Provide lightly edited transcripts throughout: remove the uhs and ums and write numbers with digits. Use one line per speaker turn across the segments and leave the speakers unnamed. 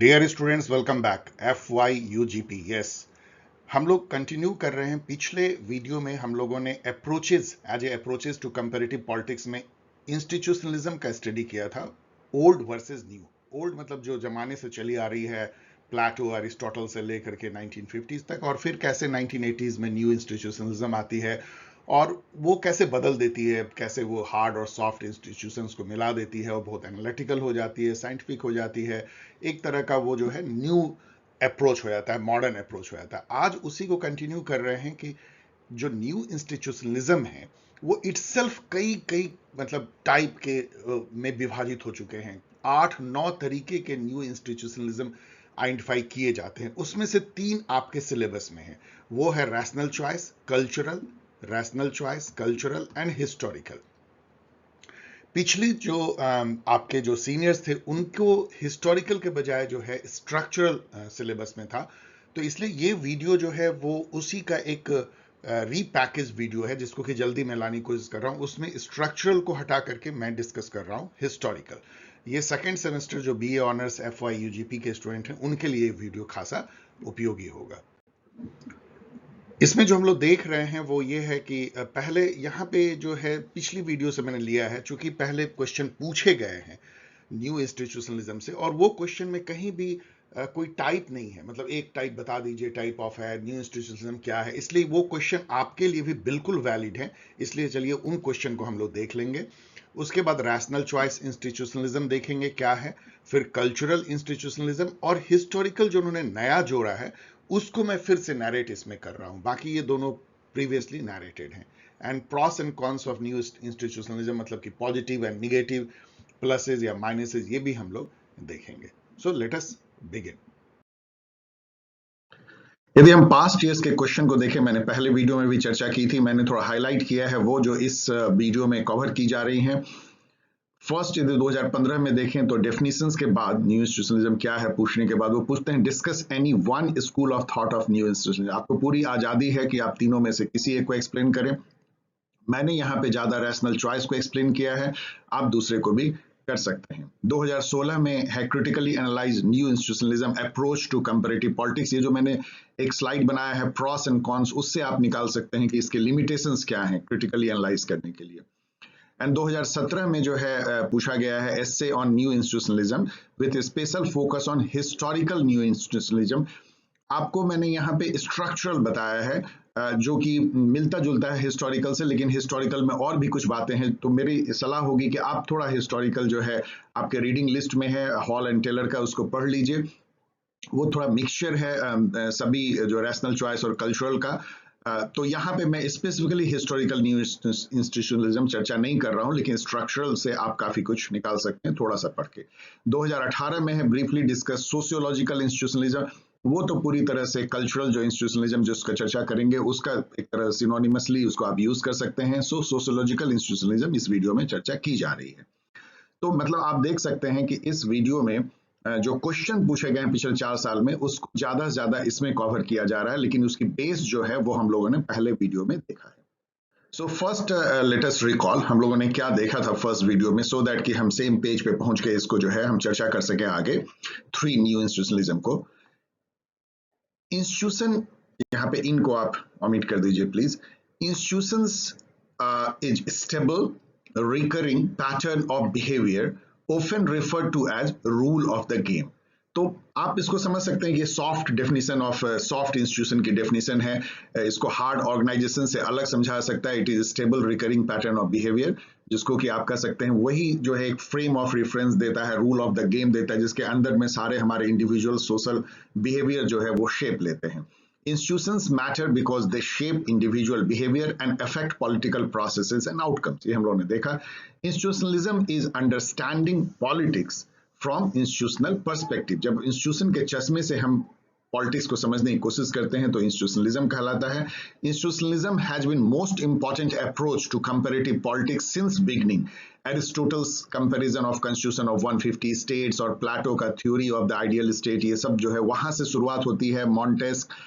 Dear students, welcome back. FYUGP, yes. हम लोग continue कर रहे हैं। पिछले वीडियो में हम लोगों ने अप्रोचेस टू कंपैरेटिव पॉलिटिक्स में इंस्टीट्यूशनलिज्म का स्टडी किया था, ओल्ड वर्सेस न्यू। ओल्ड मतलब जो जमाने से चली आ रही है, प्लेटो अरिस्टोटल से लेकर के 1950s तक, और फिर कैसे 1980s में न्यू इंस्टीट्यूशनलिज्म आती है और वो कैसे बदल देती है, कैसे वो हार्ड और सॉफ्ट इंस्टीट्यूशंस को मिला देती है और बहुत एनालिटिकल हो जाती है, साइंटिफिक हो जाती है। एक तरह का वो जो है न्यू अप्रोच हो जाता है, मॉडर्न अप्रोच हो जाता है। आज उसी को कंटिन्यू कर रहे हैं कि जो न्यू इंस्टीट्यूशनलिज्म है वो इटसेल्फ कई कई मतलब टाइप के में विभाजित हो चुके हैं। 8-9 तरीके के न्यू इंस्टीट्यूशनलिज्म आइडेंटिफाई किए जाते हैं। उसमें से 3 आपके सिलेबस में है। वो है rational choice, cultural and historical. पिछली जो आपके जो सीनियर्स थे उनको हिस्टोरिकल के बजाय जो है स्ट्रक्चरल सिलेबस में था, तो इसलिए ये वीडियो जो है वो उसी का एक रीपैकेज वीडियो है जिसको कि जल्दी मैं लाने की कोशिश कर रहा हूं। उसमें स्ट्रक्चरल को हटा करके मैं डिस्कस कर रहा हूं हिस्टोरिकल। ये सेकेंड सेमेस्टर जो BA ऑनर्स FYUGP के स्टूडेंट हैं उनके लिए वीडियो खासा उपयोगी होगा। इसमें जो हम लोग देख रहे हैं वो ये है कि पहले यहाँ पे जो है पिछली वीडियो से मैंने लिया है, चूंकि पहले क्वेश्चन पूछे गए हैं न्यू इंस्टीट्यूशनलिज्म से, और वो क्वेश्चन में कहीं भी कोई टाइप नहीं है, मतलब एक टाइप बता दीजिए, टाइप ऑफ है न्यू इंस्टीट्यूशनलिज्म क्या है, इसलिए वो क्वेश्चन आपके लिए भी बिल्कुल वैलिड है। इसलिए चलिए उन क्वेश्चन को हम लोग देख लेंगे। उसके बाद रैशनल चॉइस इंस्टीट्यूशनलिज्म देखेंगे क्या है, फिर कल्चरल इंस्टीट्यूशनलिज्म, और हिस्टोरिकल जो उन्होंने नया जोड़ा है उसको मैं फिर से नैरेट इसमें कर रहा हूं। बाकी ये दोनों प्रीवियसली नैरेटेड हैं। And pros and cons of new institutionalism, मतलब कि पॉजिटिव एंड निगेटिव, प्लसेस या माइनसेस, ये भी हम लोग देखेंगे। So let us begin. यदि हम पास्ट ईयर्स के क्वेश्चन को देखें, मैंने पहले वीडियो में भी चर्चा की थी, मैंने थोड़ा हाईलाइट किया है वो जो इस वीडियो में कवर की जा रही हैं। फर्स्ट यदि 2015 में देखें तो डेफिनेशंस के बाद न्यू इंस्टीट्यूशनलिज्म क्या है पूछने के बाद वो पूछते हैं discuss any one school of thought of new institutionalism. आपको पूरी आजादी है कि आप तीनों में से किसी एक को एक्सप्लेन करें। मैंने यहाँ पे ज्यादा रैशनल चॉइस को एक्सप्लेन किया है, आप दूसरे को भी कर सकते हैं। 2016 में है critically analyse new institutionalism approach to comparative politics. ये जो मैंने एक स्लाइड बनाया है प्रॉस एंड कॉन्स, उससे आप निकाल सकते हैं कि इसके लिमिटेशंस क्या हैं क्रिटिकली एनालाइज करने के लिए। एंड 2017 में जो है पूछा गया है essay on new institutionalism with special focus on historical new institutionalism. आपको मैंने यहाँ पे स्ट्रक्चरल बताया है जो कि मिलता जुलता है हिस्टोरिकल से, लेकिन हिस्टोरिकल में और भी कुछ बातें हैं, तो मेरी सलाह होगी कि आप थोड़ा हिस्टोरिकल जो है आपके रीडिंग लिस्ट में है हॉल एंड टेलर का, उसको पढ़ लीजिए। वो थोड़ा मिक्सचर है सभी जो रैशनल चॉइस और कल्चरल का। तो यहाँ पे मैं स्पेसिफिकली हिस्टोरिकल न्यू इंस्टीट्यूशनलिज्म चर्चा नहीं कर रहा हूँ, लेकिन स्ट्रक्चरल से आप काफी कुछ निकाल सकते हैं थोड़ा सा पढ़ के। 2018 में है ब्रीफली डिस्कस सोशियोलॉजिकल इंस्टीट्यूशनलिज्म। वो तो पूरी तरह से कल्चरल जो इंस्टीट्यूशनलिज्म जिसका चर्चा करेंगे उसका एक तरह सिनोनिमसली उसको आप यूज कर सकते हैं। सो सोशियोलॉजिकल इंस्टीट्यूशनलिज्म इस वीडियो में चर्चा की जा रही है। तो मतलब आप देख सकते हैं कि इस वीडियो में जो क्वेश्चन पूछे गए हैं पिछले 4 साल में उसको ज्यादा से ज्यादा इसमें कवर किया जा रहा है, लेकिन उसकी बेस जो है वो हम लोगों ने पहले वीडियो में देखा है। So first let us recall हम लोगों ने क्या देखा था फर्स्ट वीडियो में, सो दैट कि हम सेम पेज पे पहुंच के इसको जो है हम चर्चा कर सके आगे। 3 न्यू इंस्टीट्यूशनलिज्म को इंस्टीट्यूशन, यहाँ पे इनको आप ओमिट कर दीजिए please. Institutions is stable recurring pattern of behaviour often referred to as rule of the game। तो आप इसको समझ सकते हैं कि soft definition of soft institution की डेफिनेशन है, इसको हार्ड ऑर्गेनाइजेशन से अलग समझा सकता है। It is stable recurring pattern of behaviour, जिसको कि आप कह सकते हैं वही जो है एक फ्रेम ऑफ रेफरेंस देता है, रूल ऑफ द गेम देता है, जिसके अंदर में सारे हमारे इंडिविजुअल सोशल बिहेवियर जो है वो शेप लेते हैं। Institutions matter because they shape individual behavior and affect political processes and outcomes। ये हम लोगों ने देखा। Institutionalism is understanding politics from institutional perspective। जब इंस्टीट्यूशन के चश्मे से हम पॉलिटिक्स को समझने की कोशिश करते हैं तो इंस्टीट्यूशनलिज्म कहलाता है। Institutionalism has been most important approach to comparative politics since beginning. Aristotle's comparison of constitution of 150 states और प्लेटो का theory of the ideal state, ये सब जो है वहां से शुरुआत होती है। मॉन्टेस्क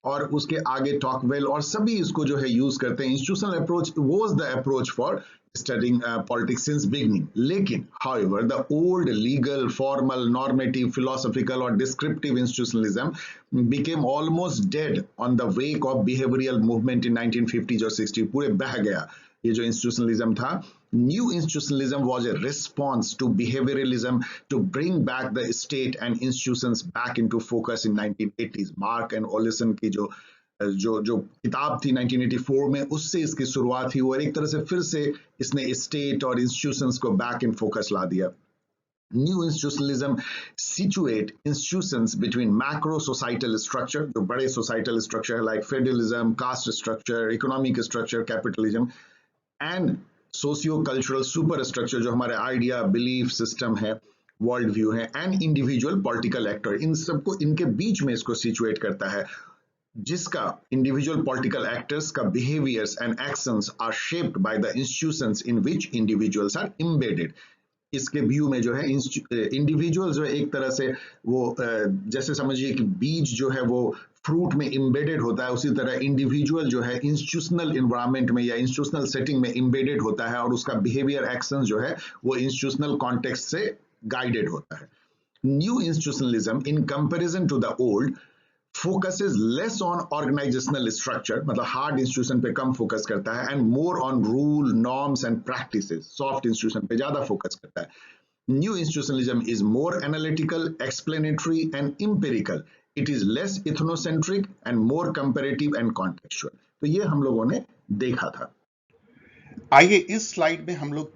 और उसके आगे टॉकवेल और सभी इसको जो है यूज करते हैं। Institutional approach was the approach for studying politics since beginning. लेकिन however the old legal, formal, normative, philosophical or descriptive institutionalism became almost dead on the wake of behavioral movement in 1950s और 60 पूरे बह गया ये जो institutionalism था. New institutionalism was a response to behavioralism to bring back the state and institutions back into focus in 1980s. Mark and Oleson की जो किताब थी 1984 में, उससे इसकी शुरुआत हुई और एक तरह से फिर से इसने स्टेट और इंस्टीट्यूशंस को बैक इन फोकस ला दिया. New institutionalism situate institutions between macro societal structure, जो बड़े सोसाइटल स्ट्रक्चर है like federalism, caste structure, economic structure, capitalism, and socio cultural super structure, जो हमारे आइडिया, बिलीफ सिस्टम है, वर्ल्ड व्यू है, एंड इंडिविजुअल पॉलिटिकल एक्टर. इन सबको, इनके बीच में इसको सिचुएट करता है, जिसका इंडिविजुअल पॉलिटिकल एक्टर्स का behaviours and actions are shaped by the institutions in which individuals are embedded. इसके व्यू में जो है इंडिविजुअल जो है एक तरह से वो जैसे समझिए कि बीज जो है वो फ्रूट में एम्बेडेड होता है, उसी तरह इंडिविजुअल जो है इंस्टीट्यूशनल एनवायरनमेंट में या इंस्टीट्यूशनल सेटिंग में एम्बेडेड होता है और उसका बिहेवियर एक्शन जो है वो इंस्टीट्यूशनल कॉन्टेक्स्ट से गाइडेड होता है. New institutionalism in comparison to the old focuses less on organizational structure, मतलब हार्ड इंस्टीट्यूशन पे कम फोकस करता है, and more on rule, norms and practices. Soft institution पे ज्यादा फोकस करता है. New institutionalism is more analytical, explanatory and empirical. It is less ethnocentric and more comparative and contextual. तो ये हम लोगों ने देखा था.
आइए इस स्लाइड में हम लोग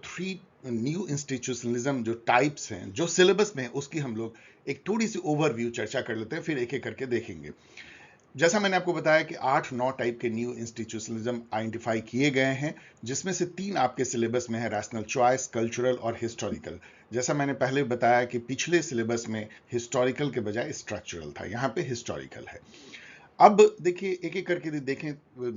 थ्री न्यू इंस्टीट्यूशनलिज्म जो टाइप्स हैं, जो सिलेबस में है, उसकी हम लोग एक थोड़ी सी ओवरव्यू चर्चा कर लेते हैं, फिर एक एक करके देखेंगे. जैसा मैंने आपको बताया कि 8-9 टाइप के न्यू इंस्टीट्यूशनलिज्म आइडेंटिफाई किए गए हैं, जिसमें से 3 आपके सिलेबस में है, रैशनल चॉइस, कल्चरल और हिस्टोरिकल. जैसा मैंने पहले बताया कि पिछले सिलेबस में हिस्टोरिकल के बजाय स्ट्रक्चरल था, यहाँ पे हिस्टोरिकल है. अब देखिए एक एक करके देखें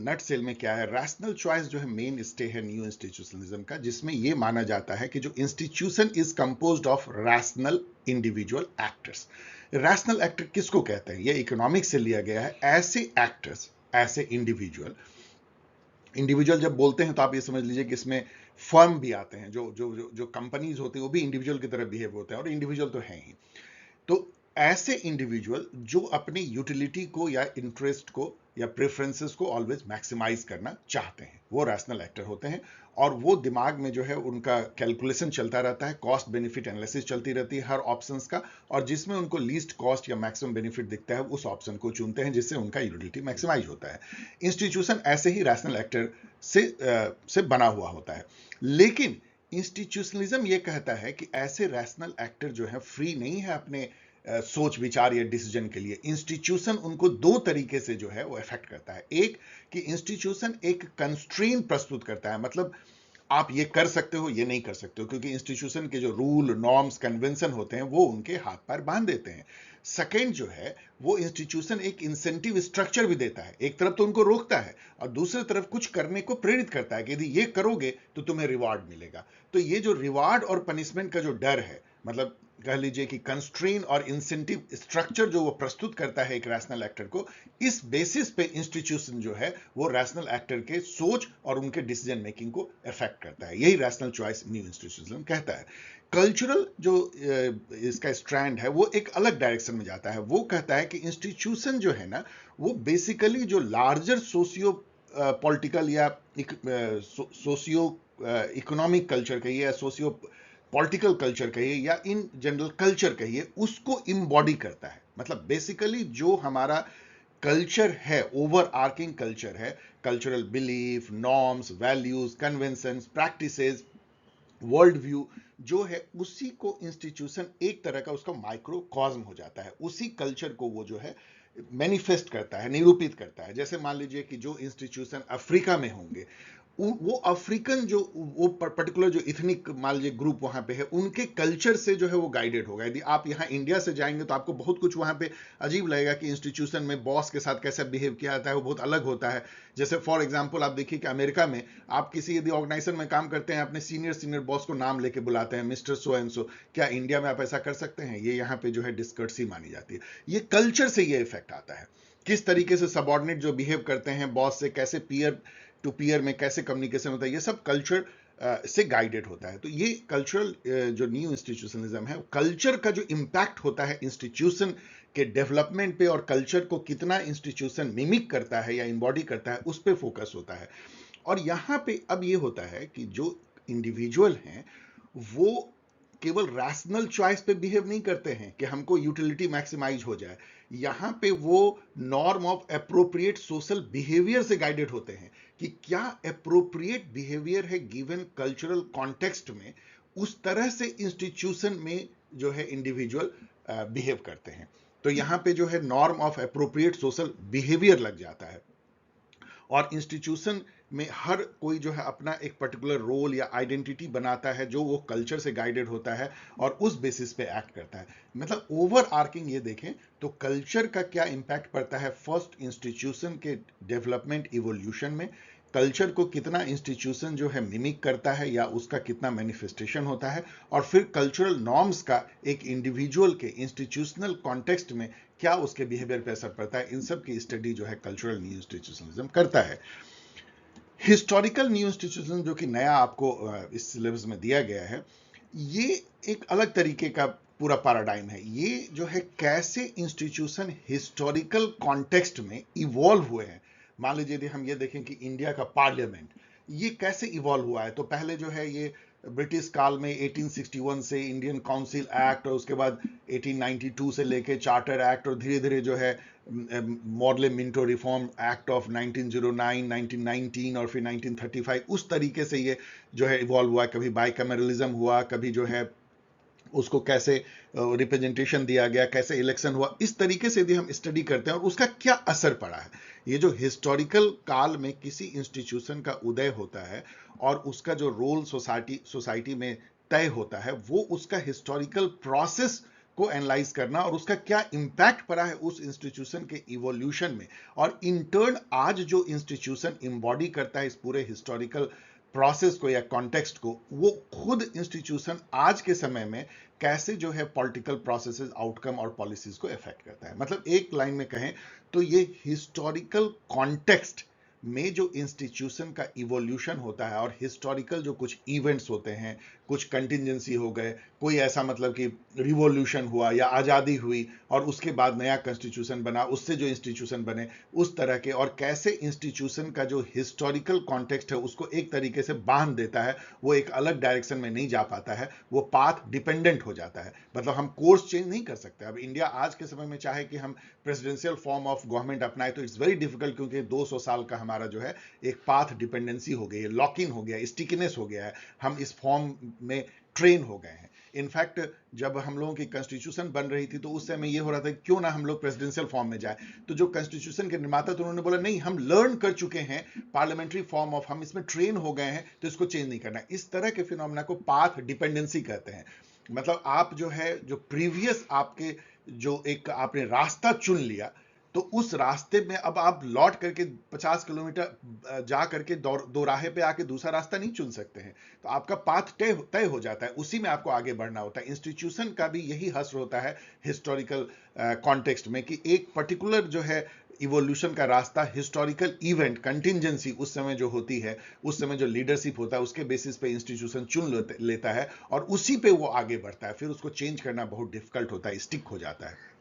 नट सेल में क्या है. रैशनल चॉइस जो है मेन स्टे है न्यू इंस्टीट्यूशनलिज्म का, जिसमें यह माना जाता है कि जो institution is composed of rational individual actors. Rational actor किसको कहते हैं? यह इकोनॉमिक्स से लिया गया है. ऐसे एक्टर्स, ऐसे इंडिविजुअल जब बोलते हैं तो आप ये समझ लीजिए कि इसमें फर्म भी आते हैं, जो कंपनीज होते हैं वो भी इंडिविजुअल की तरह बिहेव होते हैं, और इंडिविजुअल तो है ही. तो ऐसे इंडिविजुअल जो अपनी यूटिलिटी को या इंटरेस्ट को या प्रेफरेंसेस को ऑलवेज मैक्सिमाइज करना चाहते हैं, वो रैशनल एक्टर होते हैं. और वो दिमाग में जो है उनका कैलकुलेशन चलता रहता है, कॉस्ट बेनिफिट एनालिसिस चलती रहती है हर ऑप्शंस का, और जिसमें उनको लीस्ट कॉस्ट या मैक्सिमम बेनिफिट दिखता है उस ऑप्शन को चुनते हैं, जिससे उनका यूटिलिटी मैक्सिमाइज होता है. इंस्टीट्यूशन ऐसे ही रैशनल एक्टर से बना हुआ होता है. लेकिन इंस्टीट्यूशनलिज्म ये कहता है कि ऐसे रैशनल एक्टर जो है फ्री नहीं है अपने सोच विचार या डिसीजन के लिए. इंस्टीट्यूशन उनको 2 तरीके से जो है वो इफेक्ट करता है. एक कि इंस्टीट्यूशन एक कंस्ट्रेन प्रस्तुत करता है, मतलब आप ये कर सकते हो, ये नहीं कर सकते हो, क्योंकि इंस्टीट्यूशन के जो रूल, नॉर्म्स, कन्वेंशन होते हैं वो उनके हाथ पैर बांध देते हैं. सेकेंड जो है वो इंस्टीट्यूशन एक इंसेंटिव स्ट्रक्चर भी देता है. एक तरफ तो उनको रोकता है और दूसरी तरफ कुछ करने को प्रेरित करता है कि यदि ये करोगे तो तुम्हें रिवार्ड मिलेगा. तो ये जो रिवार्ड और पनिशमेंट का जो डर है, मतलब कह लीजिए कि कंस्ट्रेन और इंसेंटिव स्ट्रक्चर जो वो प्रस्तुत करता है एक रैशनल एक्टर को, इस बेसिस पे इंस्टीट्यूशन जो है वो रैशनल एक्टर के सोच और उनके डिसीजन मेकिंग को इफेक्ट करता है. यही रैशनल चॉइस न्यू इंस्टीट्यूशनलिज्म कहता है. कल्चरल जो इसका स्ट्रैंड है वो एक अलग डायरेक्शन में जाता है. वो कहता है कि इंस्टीट्यूशन जो है ना वो बेसिकली जो लार्जर सोशियो पॉलिटिकल या सोशियो इकोनॉमिक कल्चर कहिए या सोशियो पॉलिटिकल कल्चर कहिए या इन जनरल कल्चर कहिए, उसको इम्बॉडी करता है. मतलब बेसिकली जो हमारा कल्चर है, ओवर आर्किंग कल्चर है, cultural belief, norms, values, conventions, practices, world view जो है, उसी को इंस्टीट्यूशन एक तरह का उसका माइक्रोकॉज्म हो जाता है. उसी कल्चर को वो जो है मैनिफेस्ट करता है, निरूपित करता है. जैसे मान लीजिए कि जो इंस्टीट्यूशन अफ्रीका में होंगे, वो अफ्रीकन जो वो पर्टिकुलर जो इथनिक मान लीजिए ग्रुप वहां पे है, उनके कल्चर से जो है वो गाइडेड होगा. यदि आप यहाँ इंडिया से जाएंगे तो आपको बहुत कुछ वहां पे अजीब लगेगा कि इंस्टीट्यूशन में बॉस के साथ कैसे बिहेव किया जाता है, वो बहुत अलग होता है. जैसे फॉर एग्जांपल आप देखिए कि अमेरिका में आप किसी यदि ऑर्गेनाइजेशन में काम करते हैं, अपने सीनियर बॉस को नाम लेके बुलाते हैं, मिस्टर सो एंड सो. क्या इंडिया में आप ऐसा कर सकते हैं? ये यहाँ पे जो है डिस्कर्सी मानी जाती है. ये कल्चर से ये इफेक्ट आता है. किस तरीके से सबऑर्डिनेट जो बिहेव करते हैं बॉस से, कैसे पीयर टू पीयर में कैसे कम्युनिकेशन होता है, ये सब कल्चर से गाइडेड होता है। तो ये कल्चरल जो न्यू इंस्टीट्यूशनलिज्म है, कल्चर का जो इम्पैक्ट होता है इंस्टीट्यूशन के डेवलपमेंट पे, और कल्चर को कितना इंस्टीट्यूशन मिमिक करता है या इम्बॉडी करता है, उस पर फोकस होता है। और यहाँ पे अब ये होता है कि जो इंडिविजुअल हैं वो केवल रैशनल चॉइस पे बिहेव नहीं करते हैं कि हमको यूटिलिटी मैक्सिमाइज हो जाए, यहाँ पे वो norm of appropriate social behaviour से गाइडेड होते हैं कि क्या अप्रोप्रिएट बिहेवियर है गिवन कल्चरल कॉन्टेक्स्ट में, उस तरह से इंस्टीट्यूशन में जो है इंडिविजुअल बिहेव करते हैं। तो यहाँ पे जो है norm of appropriate social behaviour लग जाता है, और इंस्टीट्यूशन में हर कोई जो है अपना एक पर्टिकुलर रोल या आइडेंटिटी बनाता है जो वो कल्चर से गाइडेड होता है और उस बेसिस पे एक्ट करता है। मतलब ओवर आर्किंग ये देखें तो कल्चर का क्या इंपैक्ट पड़ता है, फर्स्ट इंस्टीट्यूशन के डेवलपमेंट इवोल्यूशन में, कल्चर को कितना इंस्टीट्यूशन जो है मिमिक करता है या उसका कितना मैनिफेस्टेशन होता है, और फिर कल्चरल नॉर्म्स का एक इंडिविजुअल के इंस्टीट्यूशनल कॉन्टेक्स्ट में क्या उसके बिहेवियर पे असर पड़ता है। इन सब की स्टडी जो है कल्चरल न्यू इंस्टीट्यूशनलिज्म करता है। हिस्टोरिकल न्यू इंस्टीट्यूशन जो कि नया आपको इस सिलेबस में दिया गया है, ये एक अलग तरीके का पूरा पैराडाइम है। ये जो है कैसे इंस्टीट्यूशन हिस्टोरिकल कॉन्टेक्स्ट में इवॉल्व हुए हैं। मान लीजिए यदि हम ये देखें कि इंडिया का पार्लियामेंट ये कैसे इवॉल्व हुआ है, तो पहले जो है ये ब्रिटिश काल में 1861 से इंडियन काउंसिल एक्ट, और उसके बाद 1892 से लेके चार्टर एक्ट, और धीरे धीरे जो है model Minto reform act of 1909, 1919 और फिर 1935, उस तरीके से ये जो है इवॉल्व हुआ। कभी बाइकैमरलिज्म हुआ, कभी जो है उसको कैसे रिप्रेजेंटेशन दिया गया, कैसे इलेक्शन हुआ। इस तरीके से यदि हम स्टडी करते हैं और उसका क्या असर पड़ा है, ये जो हिस्टोरिकल काल में किसी इंस्टीट्यूशन का उदय होता है और उसका जो रोल सोसाइटी में तय होता है, वो उसका हिस्टोरिकल प्रोसेस को एनालाइज करना और उसका क्या इंपैक्ट पड़ा है उस इंस्टीट्यूशन के इवोल्यूशन में, और इंटर्न आज जो इंस्टीट्यूशन इम्बॉडी करता है इस पूरे हिस्टोरिकल प्रोसेस को या कॉन्टेक्स्ट को, वो खुद इंस्टीट्यूशन आज के समय में कैसे जो है पॉलिटिकल प्रोसेसेस, आउटकम और पॉलिसीज को इफेक्ट करता है। मतलब एक लाइन में कहें तो ये हिस्टोरिकल कॉन्टेक्स्ट में जो इंस्टीट्यूशन का इवोल्यूशन होता है, और हिस्टोरिकल जो कुछ इवेंट्स होते हैं, कुछ कंटिजेंसी हो गए, कोई ऐसा मतलब कि रिवॉल्यूशन हुआ या आज़ादी हुई और उसके बाद नया कॉन्स्टिट्यूशन बना, उससे जो इंस्टीट्यूशन बने, उस तरह के, और कैसे इंस्टीट्यूशन का जो हिस्टोरिकल कॉन्टेक्स्ट है उसको एक तरीके से बांध देता है, वो एक अलग डायरेक्शन में नहीं जा पाता है, वो पाथ डिपेंडेंट हो जाता है। मतलब हम कोर्स चेंज नहीं कर सकते। अब इंडिया आज के समय में चाहे कि हम प्रेसिडेंशियल फॉर्म ऑफ गवर्नमेंट अपनाए तो इट्स वेरी डिफिकल्ट, क्योंकि 200 साल का हमारा जो है एक पाथ डिपेंडेंसी हो गई है, लॉक इन हो गया है, स्टिकीनेस हो गया है, हम इस फॉर्म में ट्रेन हो गए हैं। इनफैक्ट जब हम लोगों की कॉन्स्टिट्यूशन बन रही थी तो उस समय ये हो रहा था क्यों ना हम लोग प्रेसिडेंशियल फॉर्म में जाए, तो जो कॉन्स्टिट्यूशन के निर्माता थे उन्होंने बोला नहीं, हम लर्न कर चुके हैं पार्लियामेंट्री फॉर्म ऑफ, हम इसमें ट्रेन हो गए हैं, तो इसको चेंज नहीं करना। इस तरह के फिनोमेना को पाथ डिपेंडेंसी कहते हैं। मतलब आप जो है जो प्रीवियस आपके जो एक आपने रास्ता चुन लिया, तो उस रास्ते में अब आप लौट करके 50 किलोमीटर जा करके दो राहे पे आके दूसरा रास्ता नहीं चुन सकते हैं। तो आपका पाथ तय हो जाता है, उसी में आपको आगे बढ़ना होता है। इंस्टीट्यूशन का भी यही हश्र होता है हिस्टोरिकल कॉन्टेक्स्ट में कि एक पर्टिकुलर जो है इवोल्यूशन का रास्ता, हिस्टोरिकल इवेंट, कंटिजेंसी उस समय जो होती है, उस समय जो लीडरशिप होता है, उसके बेसिस पे इंस्टीट्यूशन चुन लेता है और उसी पे वो आगे बढ़ता है। फिर उसको चेंज करना बहुत डिफिकल्ट होता है, स्टिक हो जाता है।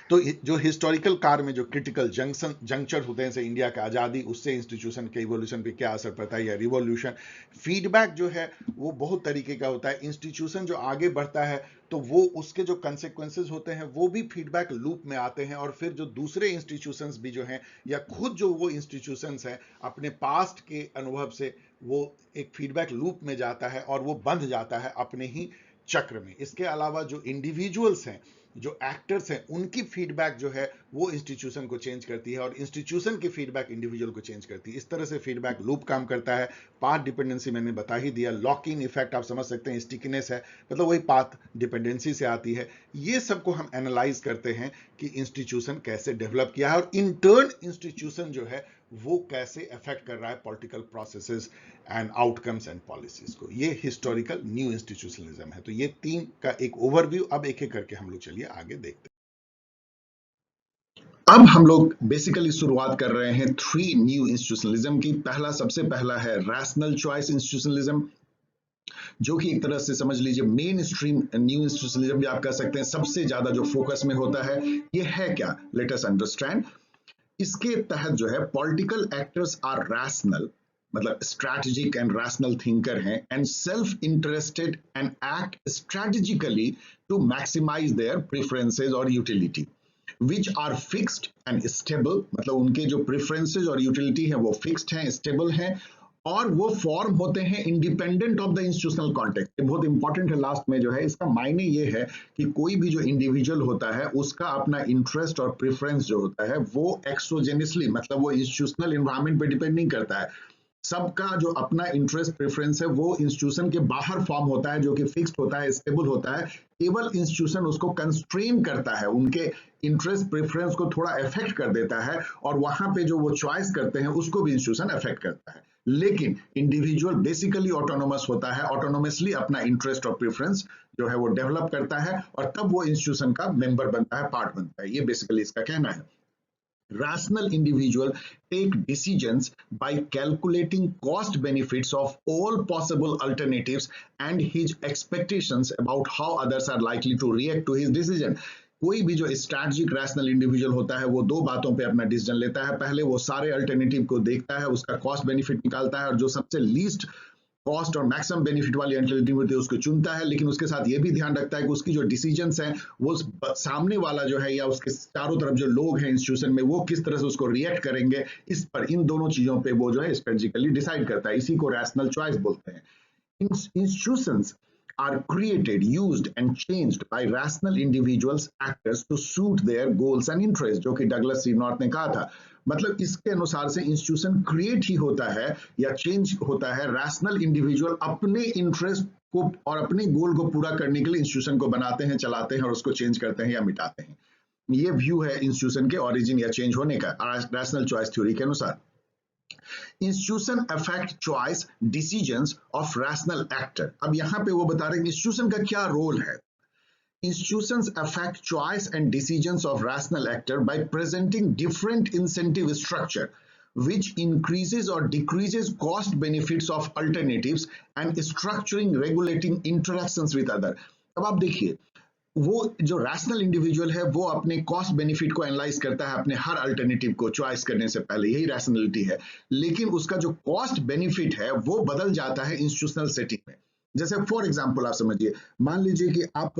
तो जो हिस्टोरिकल कार में जो क्रिटिकल जंक्चर होते हैं, जैसे इंडिया का आज़ादी, उससे इंस्टीट्यूशन के इवोल्यूशन पे क्या असर पड़ता है, या रिवॉल्यूशन, फीडबैक जो है वो बहुत तरीके का होता है। इंस्टीट्यूशन जो आगे बढ़ता है तो वो उसके जो कंसेक्वेंसेज होते हैं वो भी फीडबैक लूप में आते हैं, और फिर जो दूसरे इंस्टीट्यूशंस भी जो हैं या खुद जो वो इंस्टीट्यूशंस हैं अपने पास्ट के अनुभव से वो एक फीडबैक लूप में जाता है और वो बंध जाता है अपने ही चक्र में। इसके अलावा जो इंडिविजुअल्स हैं, जो एक्टर्स हैं, उनकी फीडबैक जो है वो इंस्टीट्यूशन को चेंज करती है और इंस्टीट्यूशन की फीडबैक इंडिविजुअल को चेंज करती है। इस तरह से फीडबैक लूप काम करता है। पाथ डिपेंडेंसी मैंने बता ही दिया, लॉक इन इफेक्ट आप समझ सकते हैं, स्टिकीनेस है, मतलब वही पाथ डिपेंडेंसी से आती है। ये सबको हम एनालाइज करते हैं कि इंस्टीट्यूशन कैसे डेवलप किया है और इंटर्न इंस्टीट्यूशन जो है वो कैसे अफेक्ट कर रहा है political processes and outcomes and policies को। ये हिस्टोरिकल न्यू इंस्टीट्यूशनलिज्म है। तो ये तीन का एक ओवरव्यू, अब एक एक करके हम लोग चलिए आगे देखते हैं।
अब हम लोग बेसिकली शुरुआत कर रहे हैं 3 न्यू इंस्टीट्यूशनलिज्म की। सबसे पहला है रैशनल चॉइस इंस्टीट्यूशनलिज्म, जो कि एक तरह से समझ लीजिए मेन स्ट्रीम न्यू इंस्टीट्यूशनलिज्म भी आप कह सकते हैं, सबसे ज्यादा जो फोकस में होता है। ये है क्या, लेट अस अंडरस्टैंड। इसके तहत जो है पॉलिटिकल एक्टर्स आर रैशनल, मतलब स्ट्रैटेजिक एंड रैशनल थिंकर हैं, and self interested and act strategically to maximise their preferences और utility which are fixed and stable, मतलब उनके जो प्रेफरेंसेस और यूटिलिटी है वो फिक्स्ड हैं, स्टेबल हैं, और वो फॉर्म होते हैं independent of the institutional context. ये बहुत इंपॉर्टेंट है, लास्ट में जो है इसका मायने ये है कि कोई भी जो इंडिविजुअल होता है उसका अपना इंटरेस्ट और प्रेफरेंस जो होता है वो एक्सोजेनियसली, मतलब वो इंस्टीट्यूशनल एनवायरनमेंट पे डिपेंड नहीं करता है। सबका जो अपना इंटरेस्ट प्रेफरेंस है वो इंस्टीट्यूशन के बाहर फॉर्म होता है, जो कि फिक्स्ड होता है, स्टेबल होता है। केवल इंस्टीट्यूशन उसको कंस्ट्रेन करता है, उनके इंटरेस्ट प्रेफरेंस को थोड़ा इफेक्ट कर देता है, और वहां पे जो वो चॉइस करते हैं उसको भी इंस्टीट्यूशन इफेक्ट करता है। लेकिन इंडिविजुअल बेसिकली ऑटोनोमस होता है, ऑटोनोमसली अपना इंटरेस्ट और प्रेफरेंस जो है वो डेवलप करता है, और तब वो इंस्टीट्यूशन का मेंबर बनता है, पार्ट बनता है। ये बेसिकली इसका कहना है। Rational individual take decisions by calculating cost benefits of all possible alternatives and his expectations about how others are likely to react to his decision. कोई भी जो स्ट्रैटेजिक रैशनल इंडिविजुअल होता है वो दो बातों पे अपना डिसीजन लेता है। पहले वो सारे अल्टरनेटिव को देखता है, उसका कॉस्ट बेनिफिट निकालता है, और जो सबसे लीस्ट कॉस्ट और मैक्सिमम बेनिफिट वाली अल्टरनेटिव होती है उसको चुनता है। लेकिन उसके साथ ये भी ध्यान रखता है कि उसकी जो डिसीजंस हैं वो सामने वाला जो है या उसके चारों तरफ जो लोग हैं इंस्टीट्यूशन में वो किस तरह से उसको रिएक्ट करेंगे, इस पर, इन दोनों चीजों पे वो जो है स्ट्रेटेजिकली डिसाइड करता है। इसी को रैशनल चॉइस बोलते हैं। Institutions are created, used and changed by rational individuals actors to suit their goals and interests, जो कि डगलस सी नॉर्थ ने कहा था। मतलब इसके अनुसार से इंस्टीट्यूशन क्रिएट ही होता है या चेंज होता है, रैशनल इंडिविजुअल अपने इंटरेस्ट को और अपने गोल को पूरा करने के लिए इंस्टीट्यूशन को बनाते हैं, चलाते हैं और उसको चेंज करते हैं या मिटाते हैं। ये व्यू है इंस्टीट्यूशन के ओरिजिन या चेंज होने का रैशनल चॉइस थ्योरी के अनुसार। Institution affect choice decisions of rational actor. अब यहां पे वो बता रहे हैं इंस्टीट्यूशन का क्या रोल है। Institutions affect choice and decisions of rational actor by presenting different incentive structure which increases or decreases cost benefits of alternatives and structuring regulating interactions with other। अब आप देखिए, वो जो रैशनल इंडिविजुअल है वो अपने कॉस्ट बेनिफिट को analyse करता है अपने हर अल्टरनेटिव को चॉइस करने से पहले, यही रैशनलिटी है। लेकिन उसका जो कॉस्ट बेनिफिट है वो बदल जाता है इंस्टीट्यूशनल सेटिंग में। जैसे फॉर एग्जांपल आप समझिए, मान लीजिए कि आप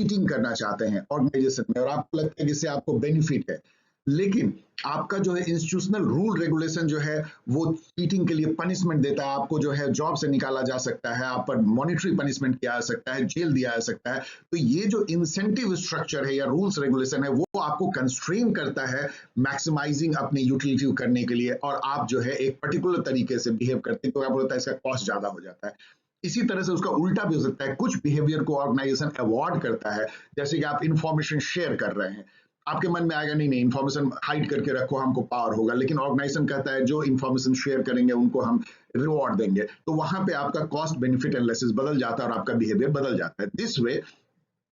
चीटिंग करना चाहते हैं ऑर्गेनाइजेशन में और आपको लगता है कि इससे आपको बेनिफिट है, लेकिन आपका जो है इंस्टीट्यूशनल रूल रेगुलेशन जो है वो चीटिंग के लिए पनिशमेंट देता है, आपको जो है जॉब से निकाला जा सकता है, आप पर मॉनिटरी पनिशमेंट किया जा सकता है, जेल दिया जा सकता है। तो ये जो इंसेंटिव स्ट्रक्चर है या रूल्स रेगुलेशन है वो आपको कंस्ट्रेन करता है मैक्सिमाइजिंग अपनी यूटिलिटी करने के लिए, और आप जो है एक पर्टिकुलर तरीके से बिहेव करते हैं तो क्या बोलता है इसका कॉस्ट ज्यादा हो जाता है। इसी तरह से उसका उल्टा भी हो सकता है, कुछ बिहेवियर को ऑर्गेनाइजेशन अवॉर्ड करता है, जैसे कि आप इंफॉर्मेशन शेयर कर रहे हैं, आपके मन में आएगा नहीं नहीं इंफॉर्मेशन हाइड करके रखो हमको पावर होगा, लेकिन ऑर्गेनाइजेशन कहता है जो इंफॉर्मेशन शेयर करेंगे उनको हम रिवॉर्ड देंगे, तो वहां पे आपका कॉस्ट बेनिफिट एनालिसिस बदल जाता है और आपका बिहेवियर बदल जाता है। दिस वे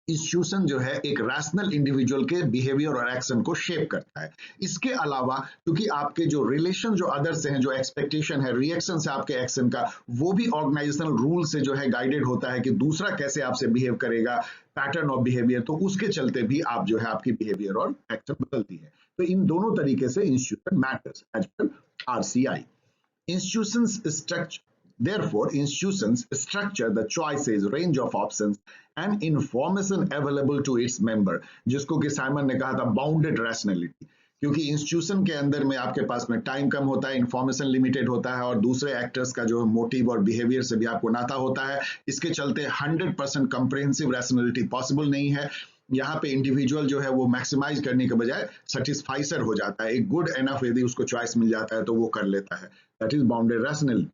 इंस्टीट्यूशन जो है एक रैशनल इंडिविजुअल के बिहेवियर और एक्शन को शेप करता है। इसके अलावा क्योंकि आपके जो रिलेशन जो अदर से हैं, जो एक्सपेक्टेशन है, रिएक्शन से आपके एक्शन का, वो भी ऑर्गेनाइजेशनल रूल से जो है गाइडेड होता है कि दूसरा कैसे आपसे बिहेव करेगा, पैटर्न ऑफ बिहेवियर, तो उसके चलते भी आप जो है आपकी बिहेवियर और एक्शन बदलती है। तो इन दोनों तरीके से इंस्टीट्यूशन मैटर्स एज पर RCI। Institutions structure, therefore, institutions structure the choices, range of options and information available to its member, जिसको कि साइमन ने कहा था बाउंडेड रैशनैलिटी। क्योंकि इंस्टीट्यूशन के अंदर में आपके पास में टाइम कम होता है, इंफॉर्मेशन लिमिटेड होता है, और दूसरे एक्टर्स का जो मोटिव और बिहेवियर से भी आपको नाता होता है। इसके चलते 100% कंप्रिहेंसिव रैशनैलिटी पॉसिबल नहीं है। यहाँ पे इंडिविजुअल जो है वो मैक्सिमाइज करने के बजाय सेटिस्फाइसर हो जाता है, एक गुड एनफ यदि उसको चॉइस मिल जाता है तो वो कर लेता है। That is bounded rationality.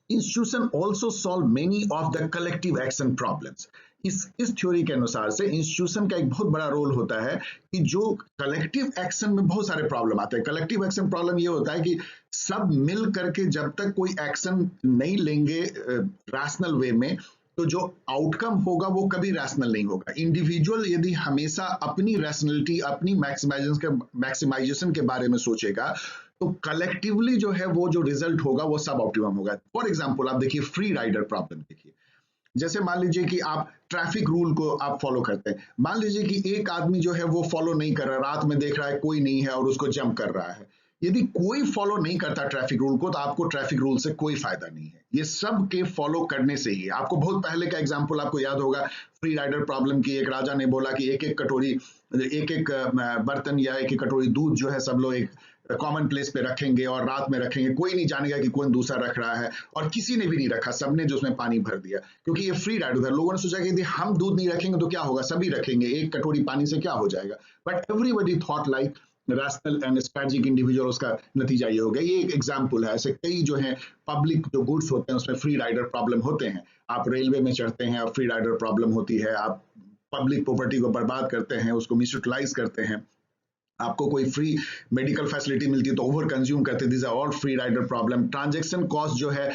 Institution also solve many of the collective action problems। इस थ्योरी के अनुसार से इंस्टीट्यूशन का एक बहुत बड़ा रोल होता है कि जो कलेक्टिव एक्शन में बहुत सारे प्रॉब्लम आते हैं। कलेक्टिव एक्शन प्रॉब्लम ये होता है कि सब मिल करके जब तक कोई एक्शन नहीं लेंगे रैशनल वे में, तो जो आउटकम होगा वो कभी रैशनल नहीं होगा। इंडिविजुअल यदि हमेशा अपनी रैशनलिटी, अपनी मैक्सिमाइजेशन के बारे में सोचेगा, तो कलेक्टिवली जो है वो जो रिजल्ट होगा वो सब ऑप्टिमम होगा। फॉर एग्जाम्पल आप देखिए फ्री राइडर प्रॉब्लम देखिए, जैसे मान लीजिए कि आप ट्रैफिक रूल को आप फॉलो करते हैं, मान लीजिए कि एक आदमी जो है वो फॉलो नहीं कर रहा, रात में देख रहा है कोई नहीं है और उसको जंप कर रहा है। यदि कोई फॉलो नहीं करता ट्रैफिक रूल को, तो आपको ट्रैफिक रूल से कोई फायदा नहीं है। ये सब के फॉलो करने से ही। आपको बहुत पहले का एग्जांपल आपको याद होगा फ्री राइडर प्रॉब्लम की। एक राजा ने बोला कि एक एक कटोरी, एक एक बर्तन या एक एक कटोरी दूध जो है सब लोग एक कॉमन प्लेस पे रखेंगे और रात में रखेंगे, कोई नहीं जानेगा कि कौन दूसरा रख रहा है। और किसी ने भी नहीं रखा, सबने जो उसमें पानी भर दिया, क्योंकि ये फ्री राइड था। लोगों ने सोचा कि यदि हम दूध नहीं रखेंगे तो क्या होगा, सभी रखेंगे, एक कटोरी पानी से क्या हो जाएगा। But everybody thought like rational and strategic individual. उसका नतीजा ये हो गया। ये एक एग्जाम्पल है। ऐसे कई जो है पब्लिक जो गुड्स होते हैं उसमें फ्री राइडर प्रॉब्लम होते हैं। आप रेलवे में चढ़ते हैं और फ्री राइडर प्रॉब्लम होती है। आप पब्लिक प्रॉपर्टी को बर्बाद करते हैं, उसको मिसयूटिलाइज करते हैं। आपको कोई फ्री मेडिकल फैसिलिटी मिलती है तो ओवर कंज्यूम करते हैं। This are all free rider problem. Transaction cost जो है,